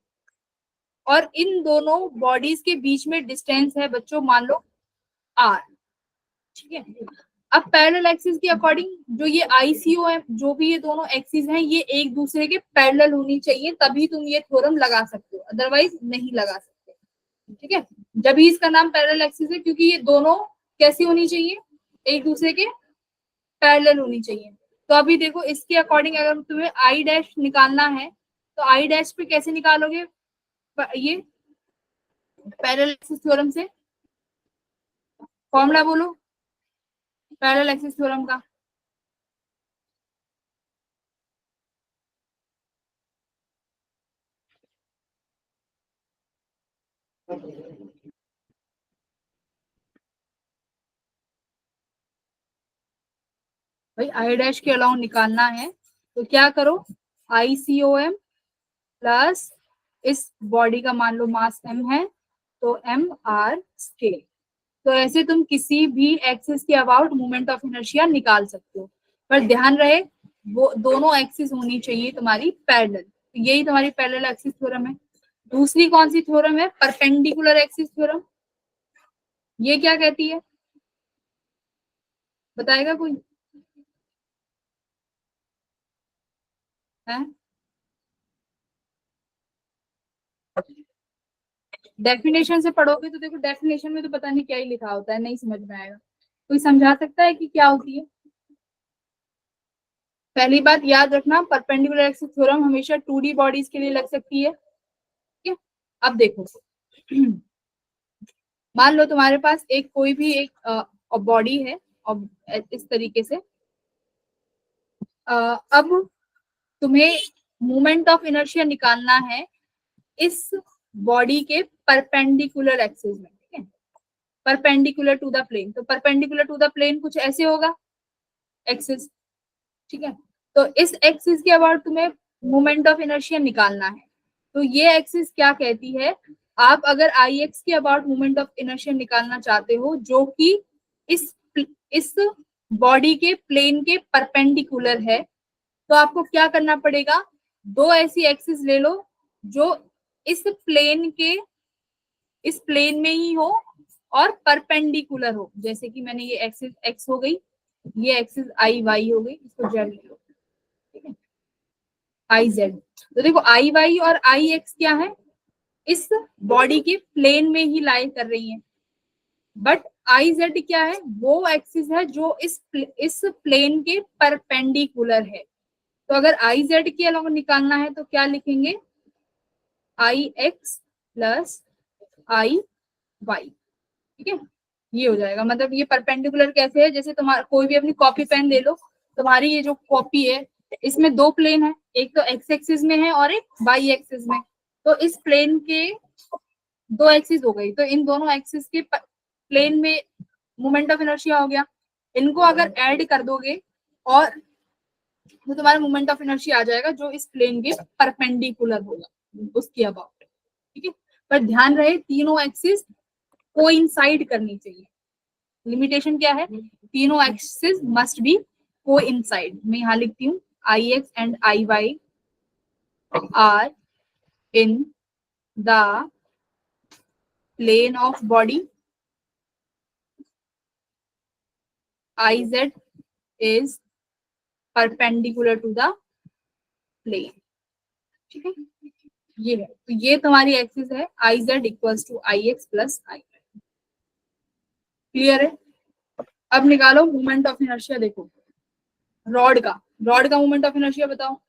और इन दोनों बॉडीज के बीच में डिस्टेंस है बच्चों मान लो आर, ठीक है। अब पैरेलल एक्सिस के अकॉर्डिंग जो ये आईसीओ है, जो भी ये दोनों एक्सिस हैं, ये एक दूसरे के पैरेलल होनी चाहिए, तभी तुम ये थ्योरम लगा सकते हो, अदरवाइज नहीं लगा सकते, ठीक है। जब भी इसका नाम पैरेलल एक्सिस है क्योंकि ये दोनों कैसी होनी चाहिए, एक दूसरे के पैरेलल होनी चाहिए। तो अभी देखो इसके अकॉर्डिंग अगर तुम्हें आई डैश निकालना है तो आई डैश पे कैसे निकालोगे, ये पैरेलल एक्सिस थ्योरम से, फॉर्मूला बोलो पैरेलल एक्सिस थ्योरम का। भाई आई डैश के अलाउ निकालना है तो क्या करो, ICOM प्लस इस बॉडी का मान लो मास m है तो mr स्केल। तो ऐसे तुम किसी भी एक्सिस के अबाउट मोमेंट ऑफ इनर्शिया निकाल सकते हो, पर ध्यान रहे वो दोनों एक्सिस होनी चाहिए तुम्हारी पैरेलल। तो यही तुम्हारी पैरेलल एक्सिस थ्योरम है। दूसरी कौन सी थ्योरम है, परपेंडिकुलर एक्सिस थ्योरम। ये क्या कहती है, बताएगा कोई है? डेफिनेशन से पढ़ोगे तो देखो डेफिनेशन में तो पता नहीं क्या ही लिखा होता है, नहीं समझ में आएगा। कोई समझा सकता है कि क्या होती है? पहली बात याद रखना, परपेंडिकुलर एक्सिस थ्योरम हमेशा 2D बॉडीज के लिए लग सकती है, ठीक है। अब देखो मान लो तुम्हारे पास एक कोई भी एक बॉडी है और इस तरीके से, अब तुम्हें मोमेंट ऑफ इनर्शिया निकालना है इस बॉडी के परपेंडिकुलर एक्सिस में, ठीक है, परपेंडिकुलर टू द प्लेन। तो परपेंडिकुलर टू द प्लेन कुछ ऐसे होगा एक्सिस, ठीक है। तो इस एक्सिस के अबाउट तुम्हें मोमेंट ऑफ इनर्शिया निकालना है। तो ये एक्सिस क्या कहती है, आप अगर आई एक्स के अबाउट मोमेंट ऑफ इनर्शिया निकालना चाहते हो जो कि इस बॉडी के प्लेन के परपेंडिकुलर है, तो आपको क्या करना पड़ेगा, दो ऐसी एक्सिस ले लो जो इस प्लेन में ही हो और परपेंडिकुलर हो। जैसे कि मैंने ये एक्सिस एक्स हो गई, ये एक्सिस आई वाई हो गई, इसको जेड ले लो, ठीक है, आई जेड। तो देखो आई वाई और आई एक्स क्या है, इस बॉडी के प्लेन में ही लाई कर रही है, बट आई जेड क्या है, वो एक्सिस है जो इस प्लेन के परपेंडिकुलर है। तो अगर आई जेड के अलावा निकालना है तो क्या लिखेंगे, आई एक्स प्लस आई वाई, ठीक है, ये हो जाएगा। मतलब ये परपेंडिकुलर कैसे है, जैसे तुम्हारा कोई भी अपनी कॉपी पेन ले लो, तुम्हारी ये जो कॉपी है इसमें दो प्लेन है, एक तो एक्स एक्सिस में है और एक वाई एक्सिस में। तो इस प्लेन के दो एक्सिस हो गई, तो इन दोनों एक्सिस के प्लेन में मोमेंट ऑफ इनर्शिया हो गया। इनको अगर ऐड कर दोगे और तो तुम्हारा मोमेंट ऑफ इनर्शिया आ जाएगा जो इस प्लेन के परपेंडिकुलर होगा उसके अबाउट, ठीक है। पर ध्यान रहे तीनों एक्सिस कोइंसाइड करनी चाहिए। लिमिटेशन क्या है, तीनों एक्सिस मस्ट बी कोइंसाइड। मैं यहाँ लिखती हूँ I x and I y are in the plane of body, I z is perpendicular to the plane, ठीक है। ये है, तो ये तुम्हारी एक्सिस है I z equals to I x plus I y. Clear है? अब निकालो मोमेंट ऑफ इनर्शिया। देखो रॉड का मोमेंट ऑफ इनर्शिया बताओ।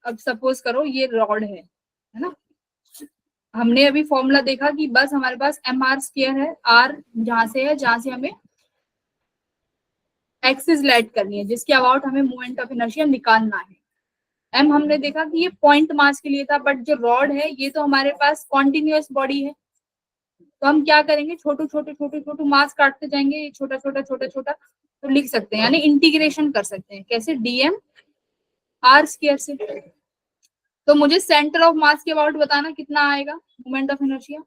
अब सपोज करो ये रॉड है ना, हमने अभी फॉर्मूला देखा कि बस हमारे पास एम आर स्क्वायर है, आर जहां से है जहां से हमें एक्सिस लेट करनी है जिसके अबाउट हमें मोमेंट ऑफ इनर्शिया निकालना है। एम हमने देखा कि ये पॉइंट मास के लिए था, बट जो रॉड है ये तो हमारे पास कॉन्टिन्यूअस बॉडी है, तो हम क्या करेंगे, छोटे छोटे छोटे छोटे मास काटते जाएंगे, छोटा छोटा छोटा छोटा, तो लिख सकते हैं, यानी इंटीग्रेशन कर सकते हैं कैसे, डीएम आर स्क्वायर से। तो मुझे सेंटर ऑफ मास के अबाउट बताना कितना आएगा moment of inertia.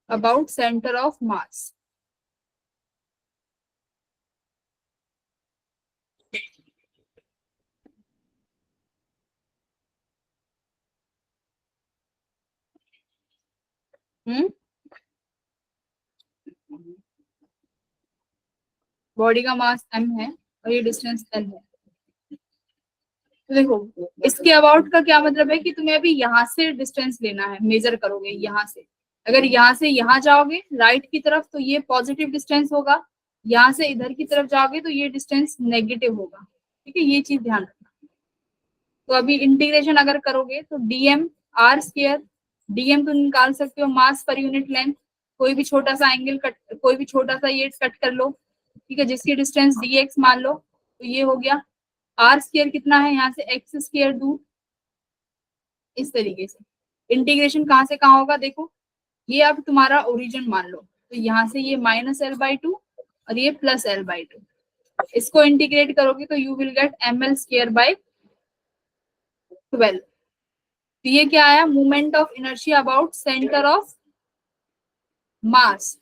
About centre of mass, body का मास m है और ये डिस्टेंस l है। तो देखो इसके अबाउट का क्या मतलब है कि तुम्हें अभी यहाँ से डिस्टेंस लेना है, मेजर करोगे यहाँ से। अगर यहाँ से यहाँ जाओगे राइट की तरफ तो ये पॉजिटिव डिस्टेंस होगा, यहाँ से इधर की तरफ जाओगे तो ये डिस्टेंस नेगेटिव होगा। ठीक है, ये चीज ध्यान रखना। तो अभी इंटीग्रेशन अगर करोगे तो डीएम आर स्क्वायर, डीएम तुम निकाल सकते हो मास पर यूनिट लेंथ, कोई भी छोटा सा एंगल कट, कोई भी छोटा सा ये कट कर लो, ठीक है, जिसकी डिस्टेंस dx मान लो, तो ये हो गया। आर स्क्वायर कितना है, यहाँ से एक्स स्क्वायर दूर, इस तरीके से। इंटीग्रेशन कहाँ से कहाँ होगा, देखो ये अब तुम्हारा ओरिजिन मान लो, तो यहाँ से ये -l/2 और ये +l/2, इसको इंटीग्रेट करोगे तो यू विल गेट ml²/12। तो ये क्या आया, moment of inertia about centre of mass.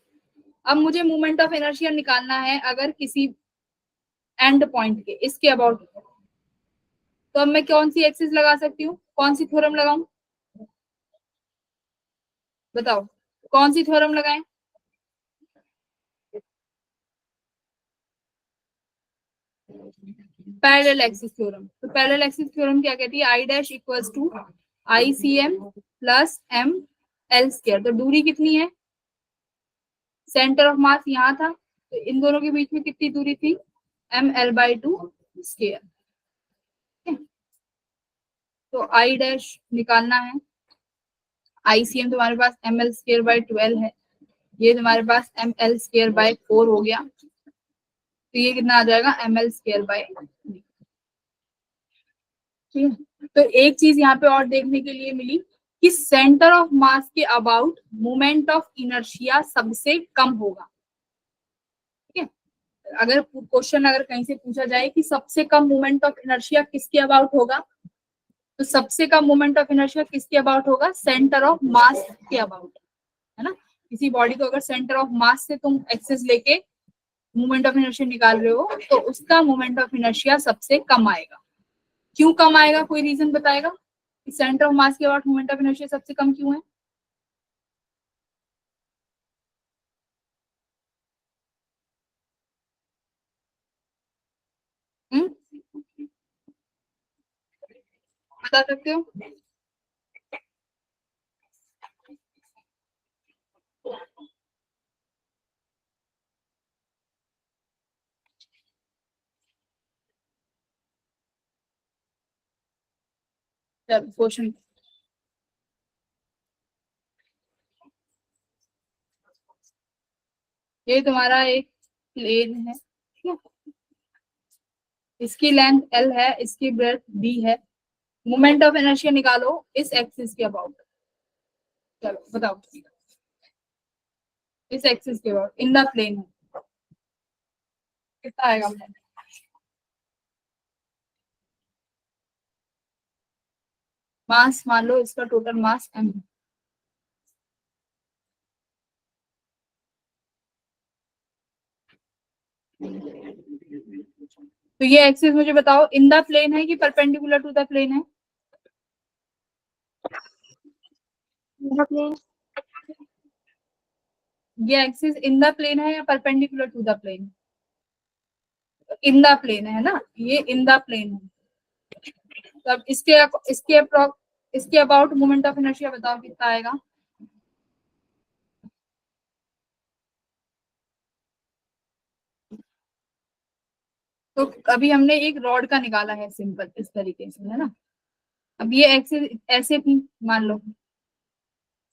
अब मुझे मोमेंट ऑफ इनर्शिया निकालना है अगर किसी एंड पॉइंट के, इसके अबाउट, तो अब मैं कौन सी एक्सिस लगा सकती हूँ, कौन सी थ्योरम लगाऊं, बताओ कौन सी थ्योरम लगाएं। Parallel axis theorem. तो पैरेलल एक्सिस थ्योरम क्या कहती है, I dash equals to I C M plus M L square. तो दूरी कितनी है, सेंटर ऑफ मास यहाँ था, तो इन दोनों के बीच में कितनी दूरी थी, ml/2 स्क्वायर। तो आई डैश निकालना है, आईसीएम तुम्हारे पास ml²/12 है, ये तुम्हारे पास ml²/4 हो गया, तो ये कितना आ जाएगा ml²/3। ठीक है, तो एक चीज यहाँ पे और देखने के लिए मिली कि सेंटर ऑफ मास के अबाउट मोमेंट ऑफ इनर्शिया सबसे कम होगा। ठीक है, अगर क्वेश्चन अगर कहीं से पूछा जाए कि सबसे कम मोमेंट ऑफ इनर्शिया किसके अबाउट होगा, तो सबसे कम मोमेंट ऑफ इनर्शिया किसके अबाउट होगा, सेंटर ऑफ मास के अबाउट, है ना। किसी बॉडी को अगर सेंटर ऑफ मास से तुम एक्सेस लेके मोमेंट ऑफ इनर्शिया निकाल रहे हो तो उसका मोमेंट ऑफ इनर्शिया सबसे कम आएगा। क्यों कम आएगा, कोई रीजन बताएगा कि सेंटर ऑफ मास के अबाउट मोमेंट ऑफ इनर्शिया सबसे कम क्यों है। बता सकते हो। क्वेश्चन, ये तुम्हारा एक प्लेन है, ठीक है? इसकी लेंथ L है, इसकी ब्रेड्थ B है, मोमेंट ऑफ इनर्शिया निकालो इस एक्सिस के अबाउट। चलो बताओ, इस एक्सिस के अबाउट इन द प्लेन है, कितना आएगा। मास मान लो इसका टोटल मास m है, तो ये एक्सिस मुझे बताओ इन द प्लेन है कि परपेंडिकुलर टू द प्लेन है। ये एक्सिस इन द प्लेन है या perpendicular to the plane, in the plane है ना, ये इन द प्लेन है। तब इसके अबाउट मोमेंट ऑफ इनर्शिया बताओ कितना आएगा। तो अभी हमने एक रॉड का निकाला है सिंपल इस तरीके से, है ना। अब ये एक्सिस ऐसे थी, मान लो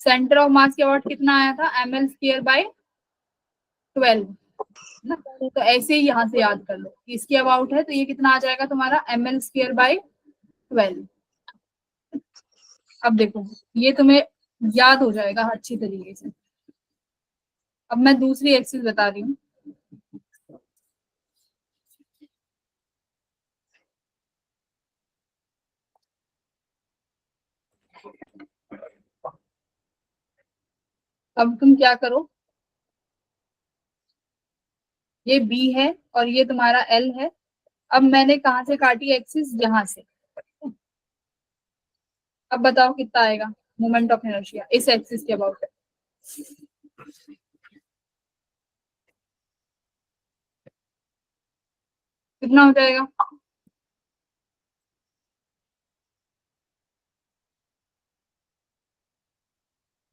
सेंटर ऑफ मास के अबाउट कितना आया था, ml²/12, ना। तो ऐसे ही यहाँ से याद कर लो कि इसके अबाउट है तो ये कितना आ जाएगा तुम्हारा ml²/12 12। अब देखो ये तुम्हें याद हो जाएगा अच्छी तरीके से। अब मैं दूसरी एक्सिस बता रही हूँ। अब तुम क्या करो, ये बी है और ये तुम्हारा एल है। अब मैंने कहाँ से काटी एक्सिस, यहाँ से। अब बताओ कितना आएगा मोमेंट ऑफ इनर्शिया इस एक्सिस के अबाउट। कितना हो जाएगा?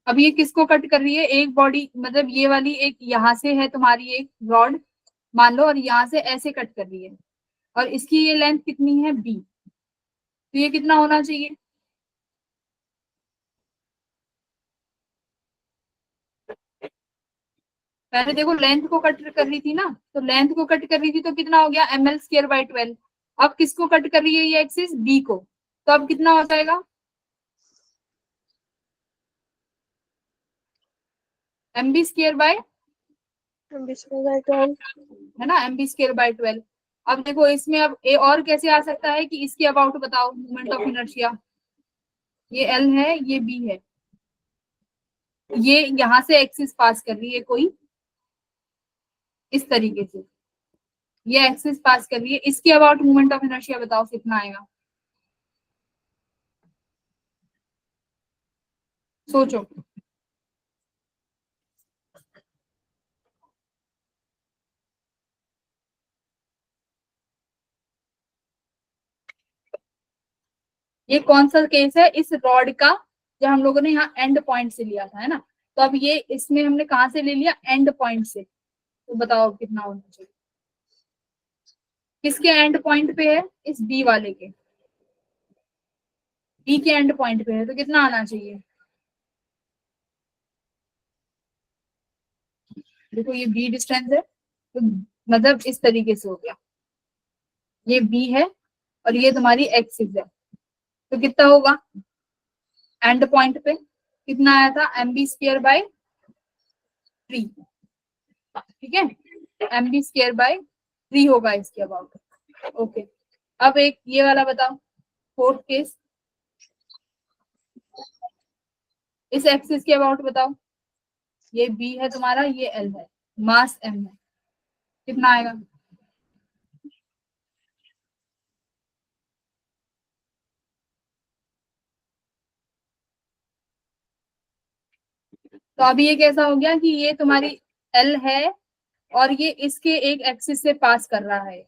अब ये किसको कट कर रही है, एक बॉडी, मतलब ये वाली एक यहाँ से है तुम्हारी एक रॉड मान लो, और यहाँ से ऐसे कट कर रही है, और इसकी ये लेंथ कितनी है बी, तो ये कितना होना चाहिए? पहले देखो लेंथ को कट कर रही थी ना, तो लेंथ को कट कर रही थी तो कितना हो गया ml²/12। अब किसको कट कर रही है ये एक्सिस, बी को, तो अब कितना हो जाएगा mb²/, है ना, mb²/12। अब देखो इसमें अब ए और कैसे आ सकता है कि इसके अबाउट बताओ मोमेंट ऑफ इनर्शिया। ये एल है, ये बी है, ये यहाँ से एक्सिस पास कर रही है कोई इस तरीके से, ये एक्सिस पास कर रही है, इसके अबाउट मोमेंट ऑफ इनर्शिया बताओ कितना आएगा, सोचो। ये कौन सा केस है इस रॉड का, जो हम लोगों ने यहाँ एंड पॉइंट से लिया था, है ना। तो अब ये इसमें हमने कहाँ से ले लिया, एंड पॉइंट से, तो बताओ कितना होना चाहिए। किसके एंड पॉइंट पे है, इस बी वाले के, बी के एंड पॉइंट पे है, तो कितना आना चाहिए। देखो ये बी डिस्टेंस है, तो मतलब इस तरीके से हो गया, ये बी है और ये तुम्हारी एक्सिस है, तो कितना होगा एंड पॉइंट पे, कितना आया था mb²/3, ठीक है, mb²/3 होगा इसके अबाउट। ओके, अब एक ये वाला बताओ, फोर्थ केस, इस एक्सिस के अबाउट बताओ। ये बी है तुम्हारा, ये एल है, मास एम है, कितना आएगा। तो अभी ये कैसा हो गया कि ये तुम्हारी एल है और ये इसके एक एक्सिस से पास कर रहा है,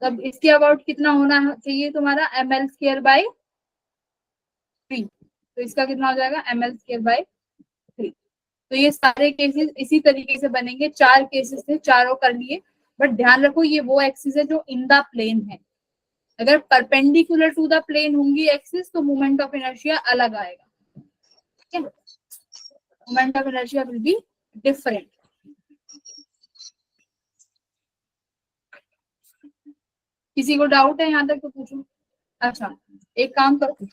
तब इसके अबाउट कितना होना चाहिए तुम्हारा ml²/3, तो इसका कितना हो जाएगा ml²/3। तो ये सारे केसेस इसी तरीके से बनेंगे, 4 केसेस थे, चारों कर लिए। बट ध्यान रखो ये वो एक्सिस है जो इन द प्लेन है, अगर परपेंडिकुलर टू द प्लेन होंगी एक्सिस तो मोमेंट ऑफ इनर्शिया अलग आएगा, ठीक है, moment of inertia will be different. किसी को डाउट है यहाँ तक तो पूछो। अच्छा, एक काम करो,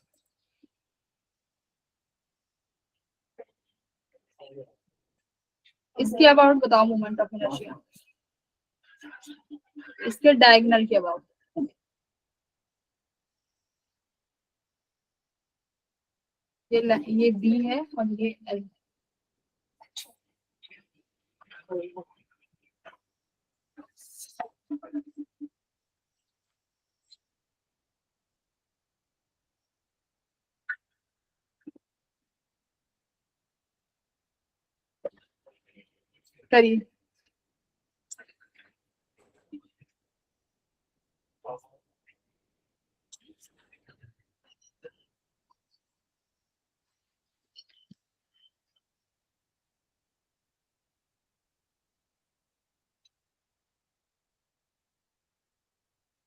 इसके अबाउट बताओ मोमेंट ऑफ इनर्शिया, इसके डायगोनल के अबाउट। ये बी है और ये एल। करिए।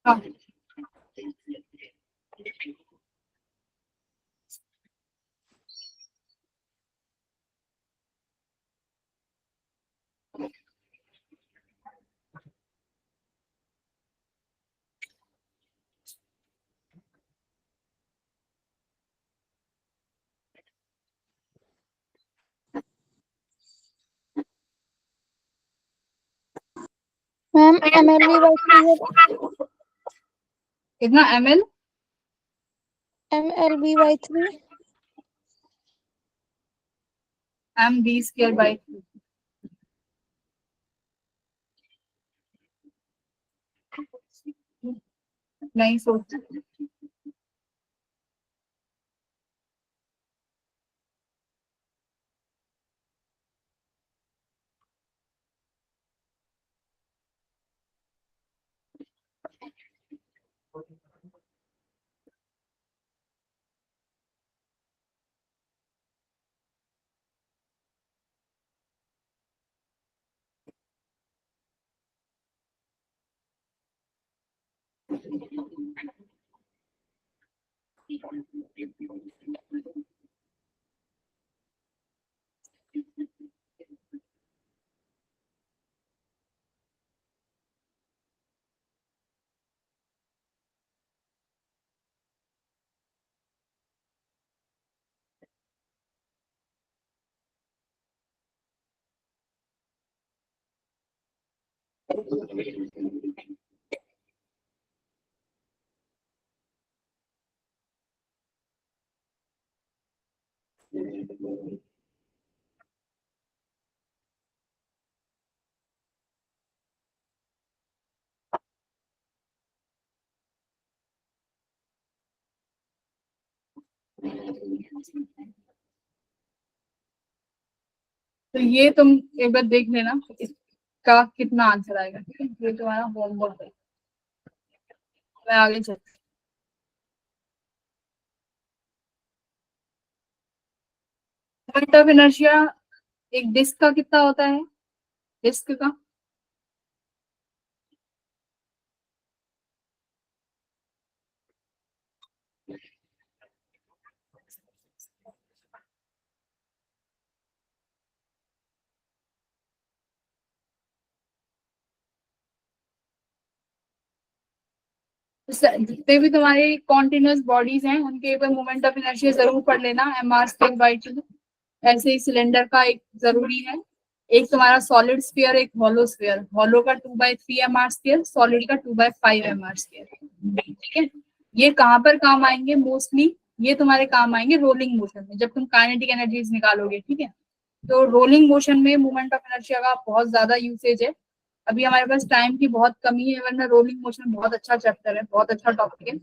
हाँ, मैम MLB/3 कितना ml? MLB/3 mv²/3 नहीं सोच। तो ये तुम एक बार देख लेना इसका कितना आंसर आएगा, ठीक है? ये तुम्हारा होमवर्क है। मैं आगे चलती हूँ। मोमेंट ऑफ इनर्शिया एक डिस्क का कितना होता है? डिस्क का जितने भी तुम्हारे कॉन्टिन्यूस बॉडीज हैं उनके ऊपर मोमेंट ऑफ इनर्शिया जरूर पढ़ लेना, mr²/2। ऐसे ही सिलेंडर का एक जरूरी है। एक तुम्हारा सॉलिड स्फीयर, एक हॉलो स्फीयर। हॉलो का 2/3 mr², सॉलिड का 2/5 mr²। ठीक है, ये कहाँ पर काम आएंगे मोस्टली? ये तुम्हारे काम आएंगे रोलिंग मोशन में, जब तुम काइनेटिक एनर्जीज निकालोगे। ठीक है, तो रोलिंग मोशन में मोमेंट ऑफ इनर्शिया का बहुत ज्यादा यूसेज है। अभी हमारे पास टाइम की बहुत कमी है, वरना रोलिंग मोशन बहुत अच्छा चैप्टर है, बहुत अच्छा टॉपिक है।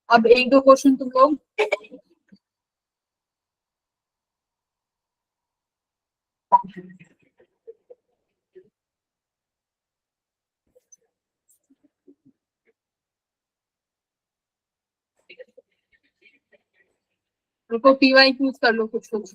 अब एक दो क्वेश्चन तुम लोग रुको, पीवाई क्यूज कर लो कुछ कुछ।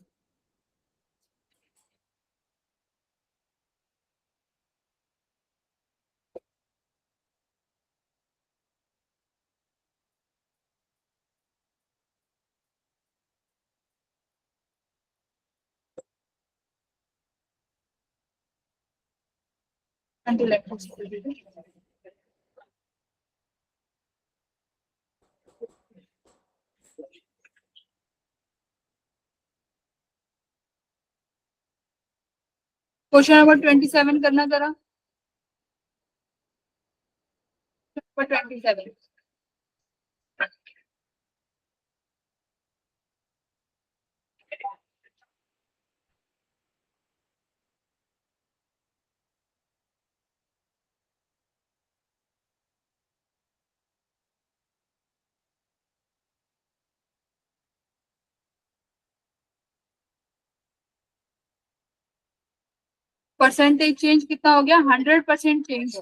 क्वेश्चन नंबर 27 करना जरा। नंबर 27 परसेंटेज चेंज कितना हो गया? 100% चेंज।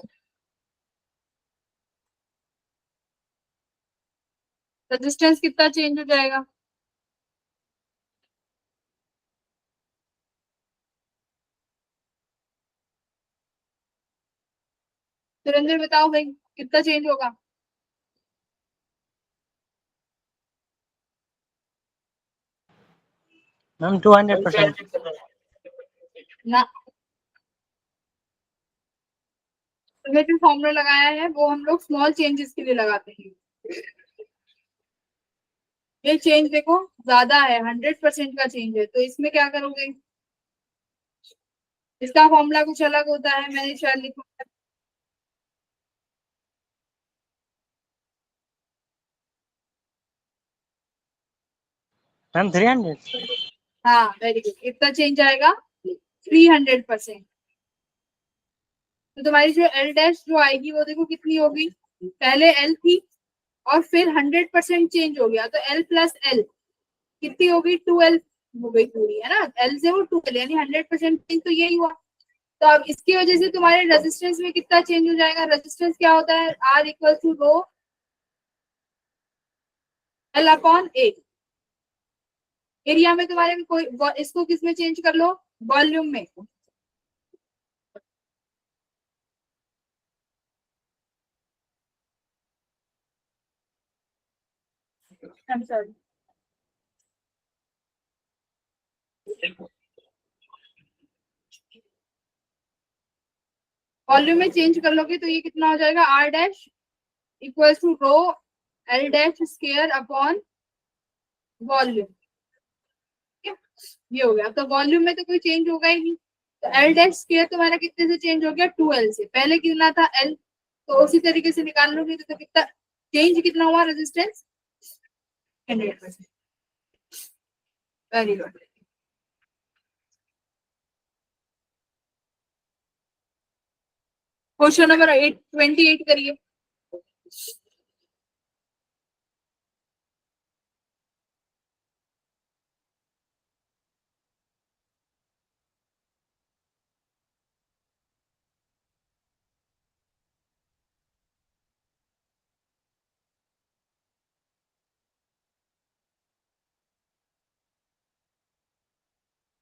रेजिस्टेंस कितना चेंज हो जाएगा? सुरेंद्र बताओ भाई, कितना चेंज होगा? मैम 200%। ना, तो जो फॉर्मूला लगाया है वो हम लोग स्मॉल चेंजेस के लिए लगाते हैं। ये चेंज देखो ज्यादा है, 100% का चेंज है, तो इसमें क्या करोगे? इसका फॉर्मूला कुछ अलग होता है, मैंने शायद लिखा है। मैम 300। हाँ वेरी गुड, कितना चेंज आएगा 300%। तो तुम्हारी जो एल डैश जो आएगी वो देखो कितनी होगी, पहले एल थी और फिर 100% चेंज हो गया, तो एल प्लस एल कितनी होगी 2L हो गई पूरी, है ना, एल से वो 2L यानी 100% चेंज तो यही हुआ। तो अब इसकी वजह से तुम्हारे रेजिस्टेंस में कितना चेंज हो जाएगा, रेजिस्टेंस क्या होता है, R equal to rho L upon A. Area में तुम्हारे में कोई, इसको किस में चेंज कर लो, वॉल्यूम में। I'm sorry. वॉल्यूम में चेंज कर लोगे तो ये कितना हो जाएगा, R dash equal to rho L dash square upon volume. ये हो गया, तो वॉल्यूम में तो कोई चेंज होगा ही नहीं, तो एल डैश स्क्वायर तुम्हारा कितने से चेंज हो गया 2L से, पहले कितना था L, तो उसी तरीके से निकाल लोगे तो कितना चेंज, कितना हुआ resistance 100%। Very good. Question number 28 करिए।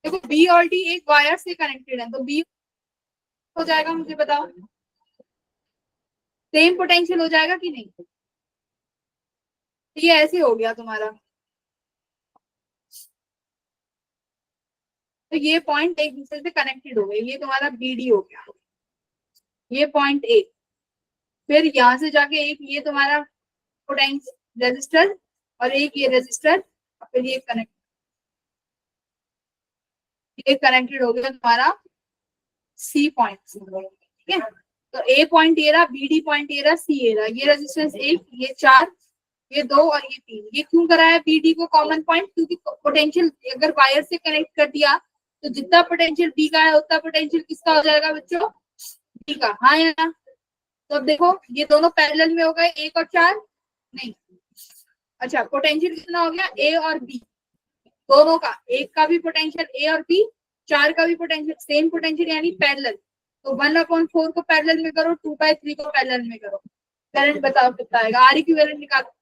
देखो बी और डी एक वायर से कनेक्टेड है, तो बी हो जाएगा, मुझे बताओ सेम पोटेंशियल हो जाएगा कि नहीं, ये ऐसे हो गया तुम्हारा, तो ये पॉइंट एक दूसरे से कनेक्टेड हो गए, ये तुम्हारा बी डी हो गया, ये पॉइंट ए, फिर यहाँ से जाके एक ये तुम्हारा पोटेंशियल रेजिस्टर और एक ये रेजिस्टर, फिर ये कनेक्टेड हो गया तुम्हारा सी पॉइंट, ठीक है। तो ए पॉइंट ये रहा, बी डी पॉइंट ये रहा, सी ये रहा, ये रेजिस्टेंस 1, ये 4, ये 2 और ये 3। ये क्यों कराया बी डी को कॉमन पॉइंट, क्योंकि पोटेंशियल अगर वायर से कनेक्ट कर दिया तो जितना पोटेंशियल बी का है उतना पोटेंशियल किसका हो जाएगा बच्चों, बी का, हाँ या ना। तो अब देखो ये दोनों पैरेलल में हो गए, 1 और 4 नहीं, अच्छा पोटेंशियल कितना हो गया ए और बी दोनों का, एक का भी पोटेंशियल ए और बी, 4 का भी पोटेंशियल सेम पोटेंशियल यानी पैरेलल, तो 1/4 को पैरेलल में करो, 2/3 को पैरेलल में करो, करंट बताओ कितना आएगा, आर इक्विवेलेंट निकालो,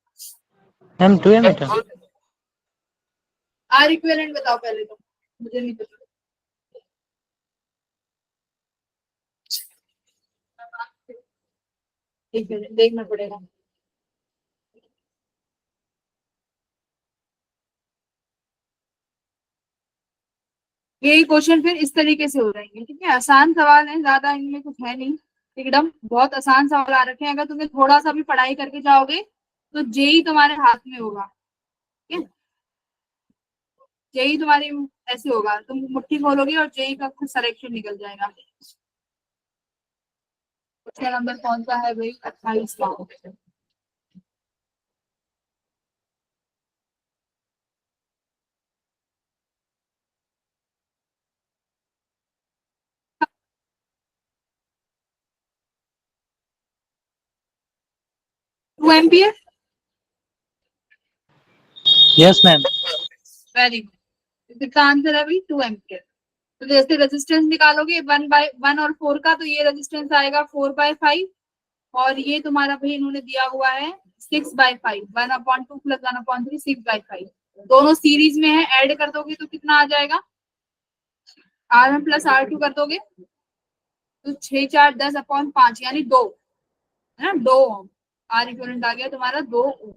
मैम 2 एमीटर। आर इक्विवेलेंट बताओ पहले, तो मुझे नहीं पता, एक मिनट देखना पड़ेगा। ये क्वेश्चन फिर इस तरीके से हो जाएंगे, ठीक है, आसान सवाल है, ज्यादा इनमें कुछ है नहीं, एकदम बहुत आसान सवाल आ रखे हैं, अगर तुम्हें थोड़ा सा भी पढ़ाई करके जाओगे तो जेई तुम्हारे हाथ में होगा, ठीक है, जेई तुम्हारी ऐसे होगा, तुम मुट्ठी खोलोगे और जेई का कुछ सिलेक्शन निकल जाएगा। क्वेश्चन नंबर कौन सा है भाई, 28 का। Two ampere, yes ma'am. Very good, कितना आंसर है भाई 2 एम्पियर। तो जैसे रेजिस्टेंस निकालोगे 1/1 और 4 का, तो ये रेजिस्टेंस आएगा 4/5 और ये तुम्हारा भाई इन्होंने दिया हुआ है 6/5, 1/2 प्लस 1/3 6/5, दोनों सीरीज में है, ऐड कर दोगे तो कितना आ जाएगा, R1 प्लस R2 कर दोगे तो 6 4 10/5 यानी 2, है ना, 2 ओम, आर इक्विवेलेंट आ गया तुम्हारा 2 ओम।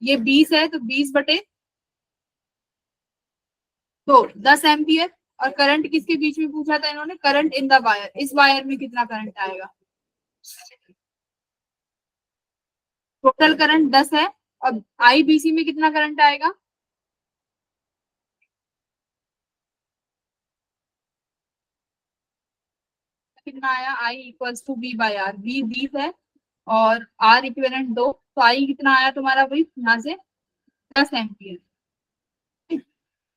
ये 20 है तो 20/2 10 एम्पियर, और करंट किसके बीच में पूछा था इन्होंने, करंट इन द वायर, इस वायर में कितना करंट आएगा, टोटल करंट 10 है, अब आईबीसी में कितना करंट आएगा, कितना आया, I equals to V by R। V 20 है और R इक्विवेलेंट 2, तो I कितना आया तुम्हारा भाई यहाँ से 10 एम्पियर।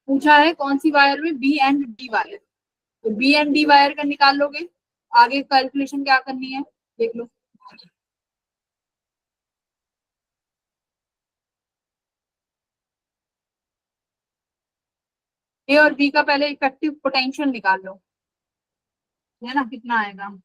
पूछा है कौन सी वायर में, B एंड D वायर, तो B एंड D वायर का निकाल लोगे, आगे कैलकुलेशन क्या करनी है देख लो। A और B का पहले इफेक्टिव पोटेंशियल निकाल लो, है ना, कितना आएगा।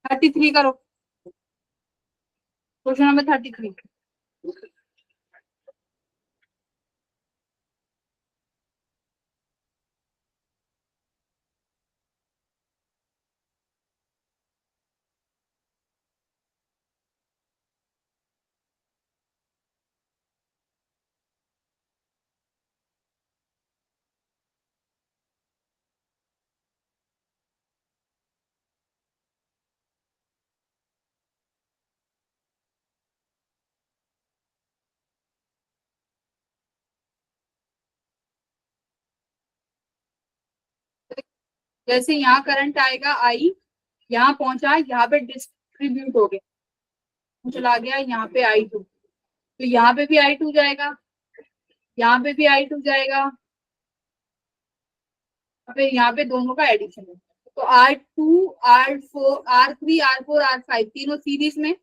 थर्टी थ्री करो, क्वेश्चन नंबर 33। जैसे यहाँ करंट आएगा I, यहाँ पहुंचा, यहाँ पे डिस्ट्रीब्यूट हो गया, चला गया यहाँ पे I2, तो यहाँ पे भी I2 जाएगा, यहाँ पे भी I2 जाएगा, फिर यहाँ पे दोनों का एडिशन है, तो R2 R4 R3 R4 R5 तीनों सीरीज में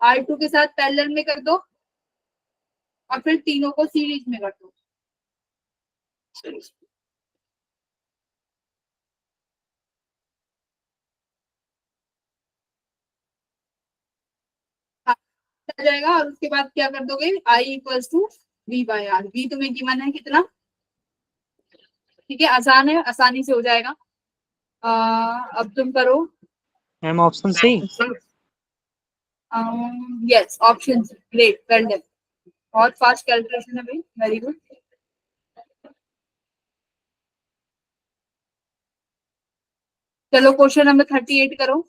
R2 के साथ पैरेलल में कर दो और फिर तीनों को सीरीज में कर दो। आ जाएगा और उसके बाद क्या कर दोगे, I equals to V by R। V तुम्हें गिवन है कितना, ठीक है, आसान है, आसानी से हो जाएगा। अब तुम करो। Ma'am option C. Yes, option C, great, well done, बहुत फास्ट कैलकुलेशन है भाई, वेरी गुड। चलो क्वेश्चन नंबर 38 करो।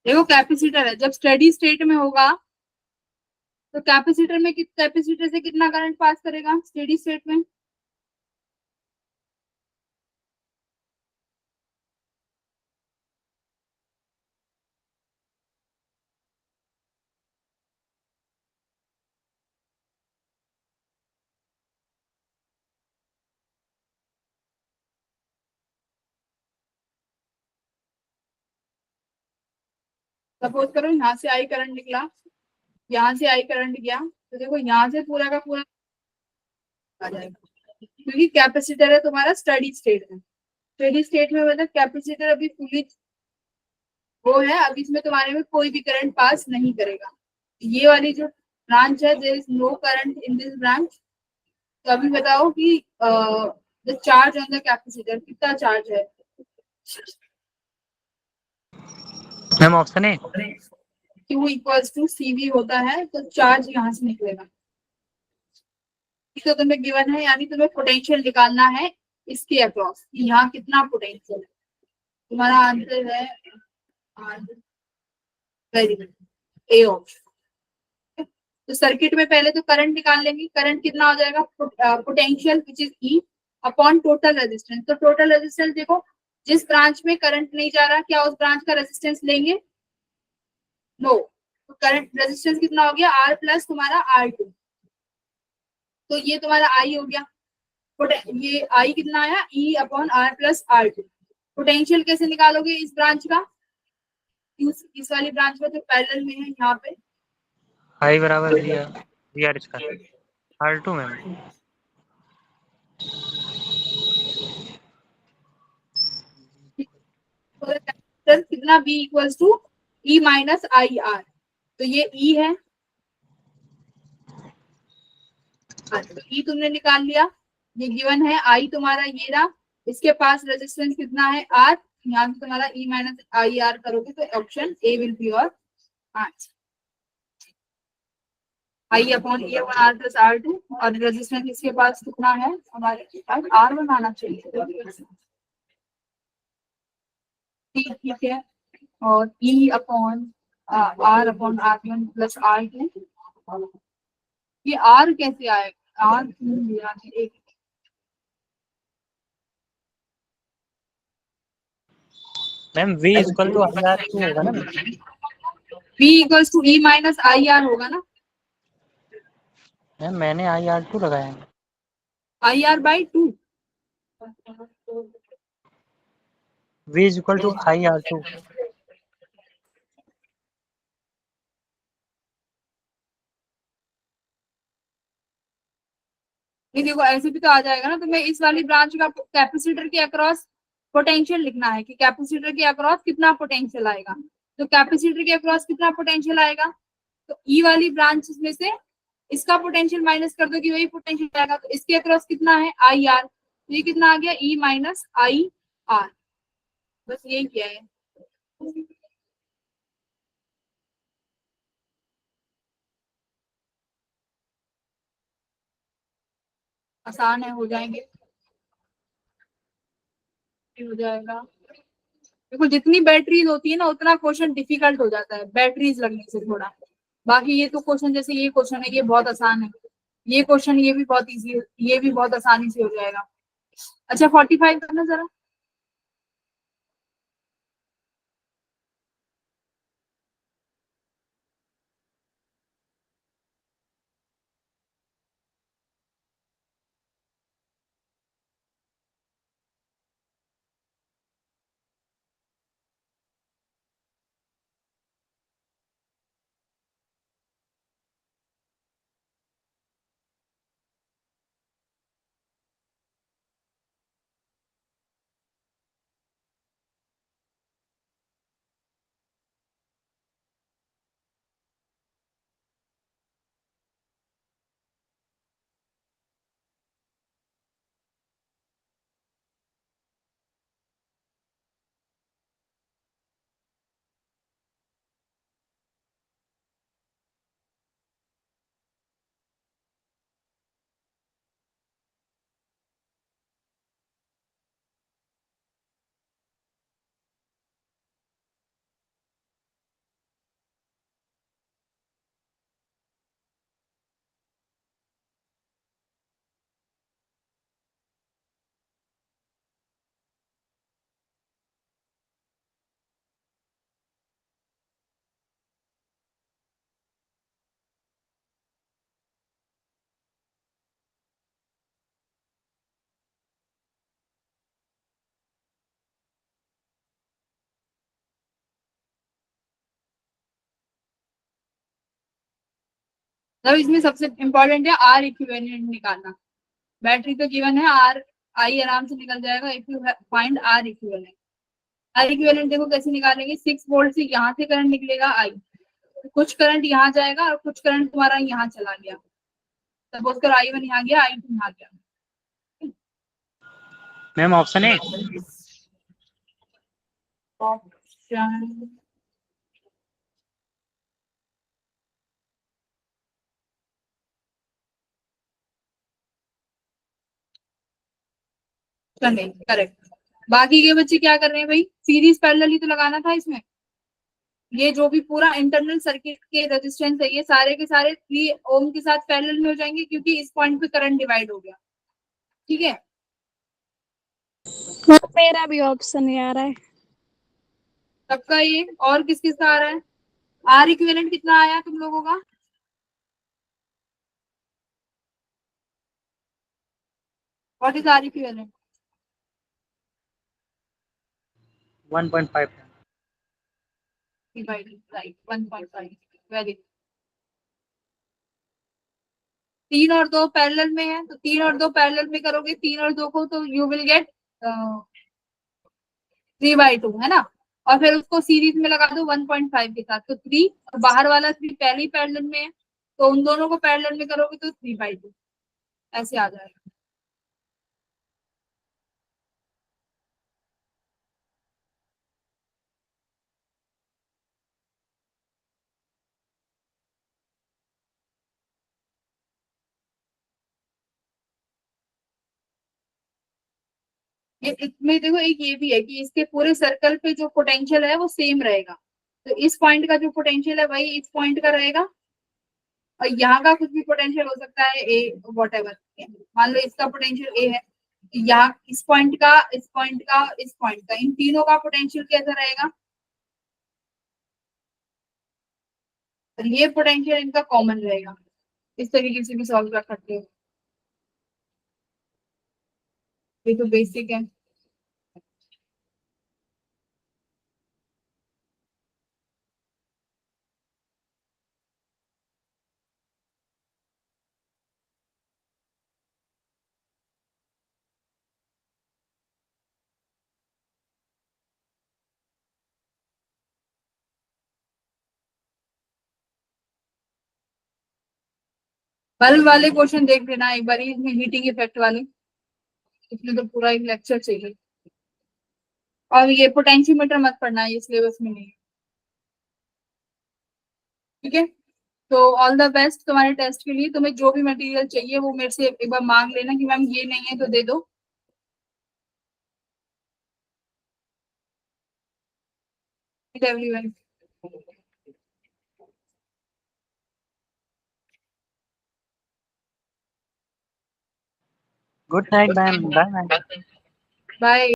देखो कैपेसिटर है, जब स्टेडी स्टेट में होगा तो कैपेसिटर से कितना करंट पास करेगा स्टेडी स्टेट में, सपोज करो यहाँ से आई करंट निकला, यहाँ से आई करंट गया, तो देखो यहाँ से पूरा का पूरा आ जाएगा, क्योंकि कैपेसिटर है तुम्हारा स्टेडी स्टेट में। स्टेडी स्टेट में मतलब कैपेसिटर अभी फुली वो है, अभी इसमें तुम्हारे में कोई भी करंट पास नहीं करेगा। ये वाली जो ब्रांच है, there is no current in this branch. तो अभी बताओ कि the charge on the capacitor कितना चार्ज है। Ma'am option A. Q equals to CV होता है, तो चार्ज यहाँ से निकलेगा, तो तुम्हें गिवन है, यानी तुम्हें पोटेंशियल निकालना है इसके अक्रॉस, यहाँ कितना पोटेंशियल है। तुम्हारा आंसर है वेरी गुड, ए ऑप्शन। तो सर्किट में पहले तो करंट निकाल लेंगे, करंट कितना हो जाएगा, potential which is E upon total resistance. तो टोटल रेजिस्टेंस देखो, जिस ब्रांच में करंट नहीं जा रहा, क्या उस ब्रांच का रेजिस्टेंस लेंगे, नो। तो करंट रेजिस्टेंस कितना हो गया, आर प्लस तुम्हारा R2। तो ये तुम्हारा आई हो गया, ये आई कितना आया, E upon R plus R2। Potential कैसे निकालोगे इस ब्रांच का, इस वाली ब्रांच में जो पैरेलल में है यहाँ पे, आई बराबर we are square R2 ma'am. तो कितना V equals to E minus I R. तो ये E है, E तुमने निकाल लिया, ये गिवन है, I तुम्हारा ये रहा, इसके पास रेजिस्टेंस कितना है R, यहाँ से तुम्हारा E माइनस आई आर करोगे तो option A will be your answer. I upon A one R plus R2, और रेजिस्टेंस इसके पास कितना है, हमारे पास R1 आना चाहिए, ठीक है। और E upon R upon R1 plus R2, ये R कैसे आएगा, R दिया है एक, ma'am V equal to IR2 होगा ना। V equals to E minus I R होगा ना, मैम मैंने IR2 लगाया है। I R by 2। V equal to IR2। नहीं देखो, ऐसे भी तो आ जाएगा ना, तुम्हें इस वाली ब्रांच का कैपेसिटर के अक्रॉस पोटेंशियल लिखना है कि कैपेसिटर के अक्रॉस कितना पोटेंशियल आएगा। तो कैपेसिटर के अक्रॉस कितना पोटेंशियल आएगा, तो ई वाली ब्रांच में से इसका पोटेंशियल माइनस कर दो कि वही पोटेंशियल आएगा। तो इसके अक्रॉस कितना है, आई आर, तो ये कितना आ गया, ई माइनस आई आर। बस यही किया है। आसान है, हो जाएंगे, हो जाएगा। देखो जितनी बैटरीज होती है ना, उतना क्वेश्चन डिफिकल्ट हो जाता है बैटरीज लगने से थोड़ा। बाकी ये तो क्वेश्चन, जैसे ये क्वेश्चन है, ये बहुत आसान है, ये क्वेश्चन ये भी बहुत इजी, ये भी बहुत आसानी से हो जाएगा। अच्छा 45 करना जरा। तो इसमें सबसे इम्पोर्टेंट है आर इक्विवेलेंट निकालना। बैटरी तो गिवन है, आर आई आराम से निकल जाएगा if you find R equivalent. R equivalent देखो कैसे निकालेंगे, 6 वोल्ट से यहाँ से करंट निकलेगा आई, कुछ करंट यहाँ जाएगा और कुछ करंट तुम्हारा यहाँ चला गया। सपोज कर I1 यहाँ गया, I2 यहाँ गया। मैम ऑप्शन ए। Option correct. बाकी के बच्चे क्या कर रहे हैं भाई, सीरीज पैरेलल ही तो लगाना था इसमें। ये जो भी पूरा इंटरनल सर्किट के रेजिस्टेंस है ये सारे के सारे 3 ओम के साथ पैरेलल में हो जाएंगे क्योंकि इस पॉइंट पे करंट डिवाइड हो गया। ठीक है, मेरा भी ऑप्शन नहीं आ रहा है। सबका ये और किस किस का आ रहा है? आर इक्विवेलेंट कितना आया तुम लोगों का? What is R equivalent? 1.5 divided right 1.5। Very, 3 और 2 पैरेलल में है तो 3 और 2 पैरेलल में करोगे 3 और 2 को तो यू विल गेट 3/2 है ना, और फिर उसको सीरीज में लगा दो 1.5 के साथ तो 3 और बाहर वाला 3 पहले ही पैरेलल में है तो उन दोनों को पैरेलल में करोगे तो 3/2 ऐसे आ जाएगा। ये इसमें देखो एक ये भी है कि इसके पूरे सर्कल पे जो पोटेंशियल है वो सेम रहेगा, तो इस पॉइंट का जो पोटेंशियल है वही इस पॉइंट का रहेगा और यहाँ का कुछ भी पोटेंशियल हो सकता है ए वॉट एवर। मान लो इसका पोटेंशियल ए है, यहाँ इस पॉइंट का इस पॉइंट का इस पॉइंट का इन तीनों का पोटेंशियल कैसा रहेगा, और ये पोटेंशियल इनका कॉमन रहेगा। इस तरीके से भी सॉल्व कर सकते हो, ये तो बेसिक है। बल्ब वाले क्वेश्चन देख लेना एक बार, इसमें हीटिंग इफेक्ट वाले, इसमें तो पूरा एक लेक्चर चाहिए। और ये पोटेंशियोमीटर मत पढ़ना, ये सिलेबस में नहीं है। ठीक है, तो ऑल द बेस्ट तुम्हारे टेस्ट के लिए। तुम्हें जो भी मटेरियल चाहिए वो मेरे से एक बार मांग लेना कि मैम ये नहीं है तो दे दो। Everyone, good night ma'am, bye ma'am. Bye.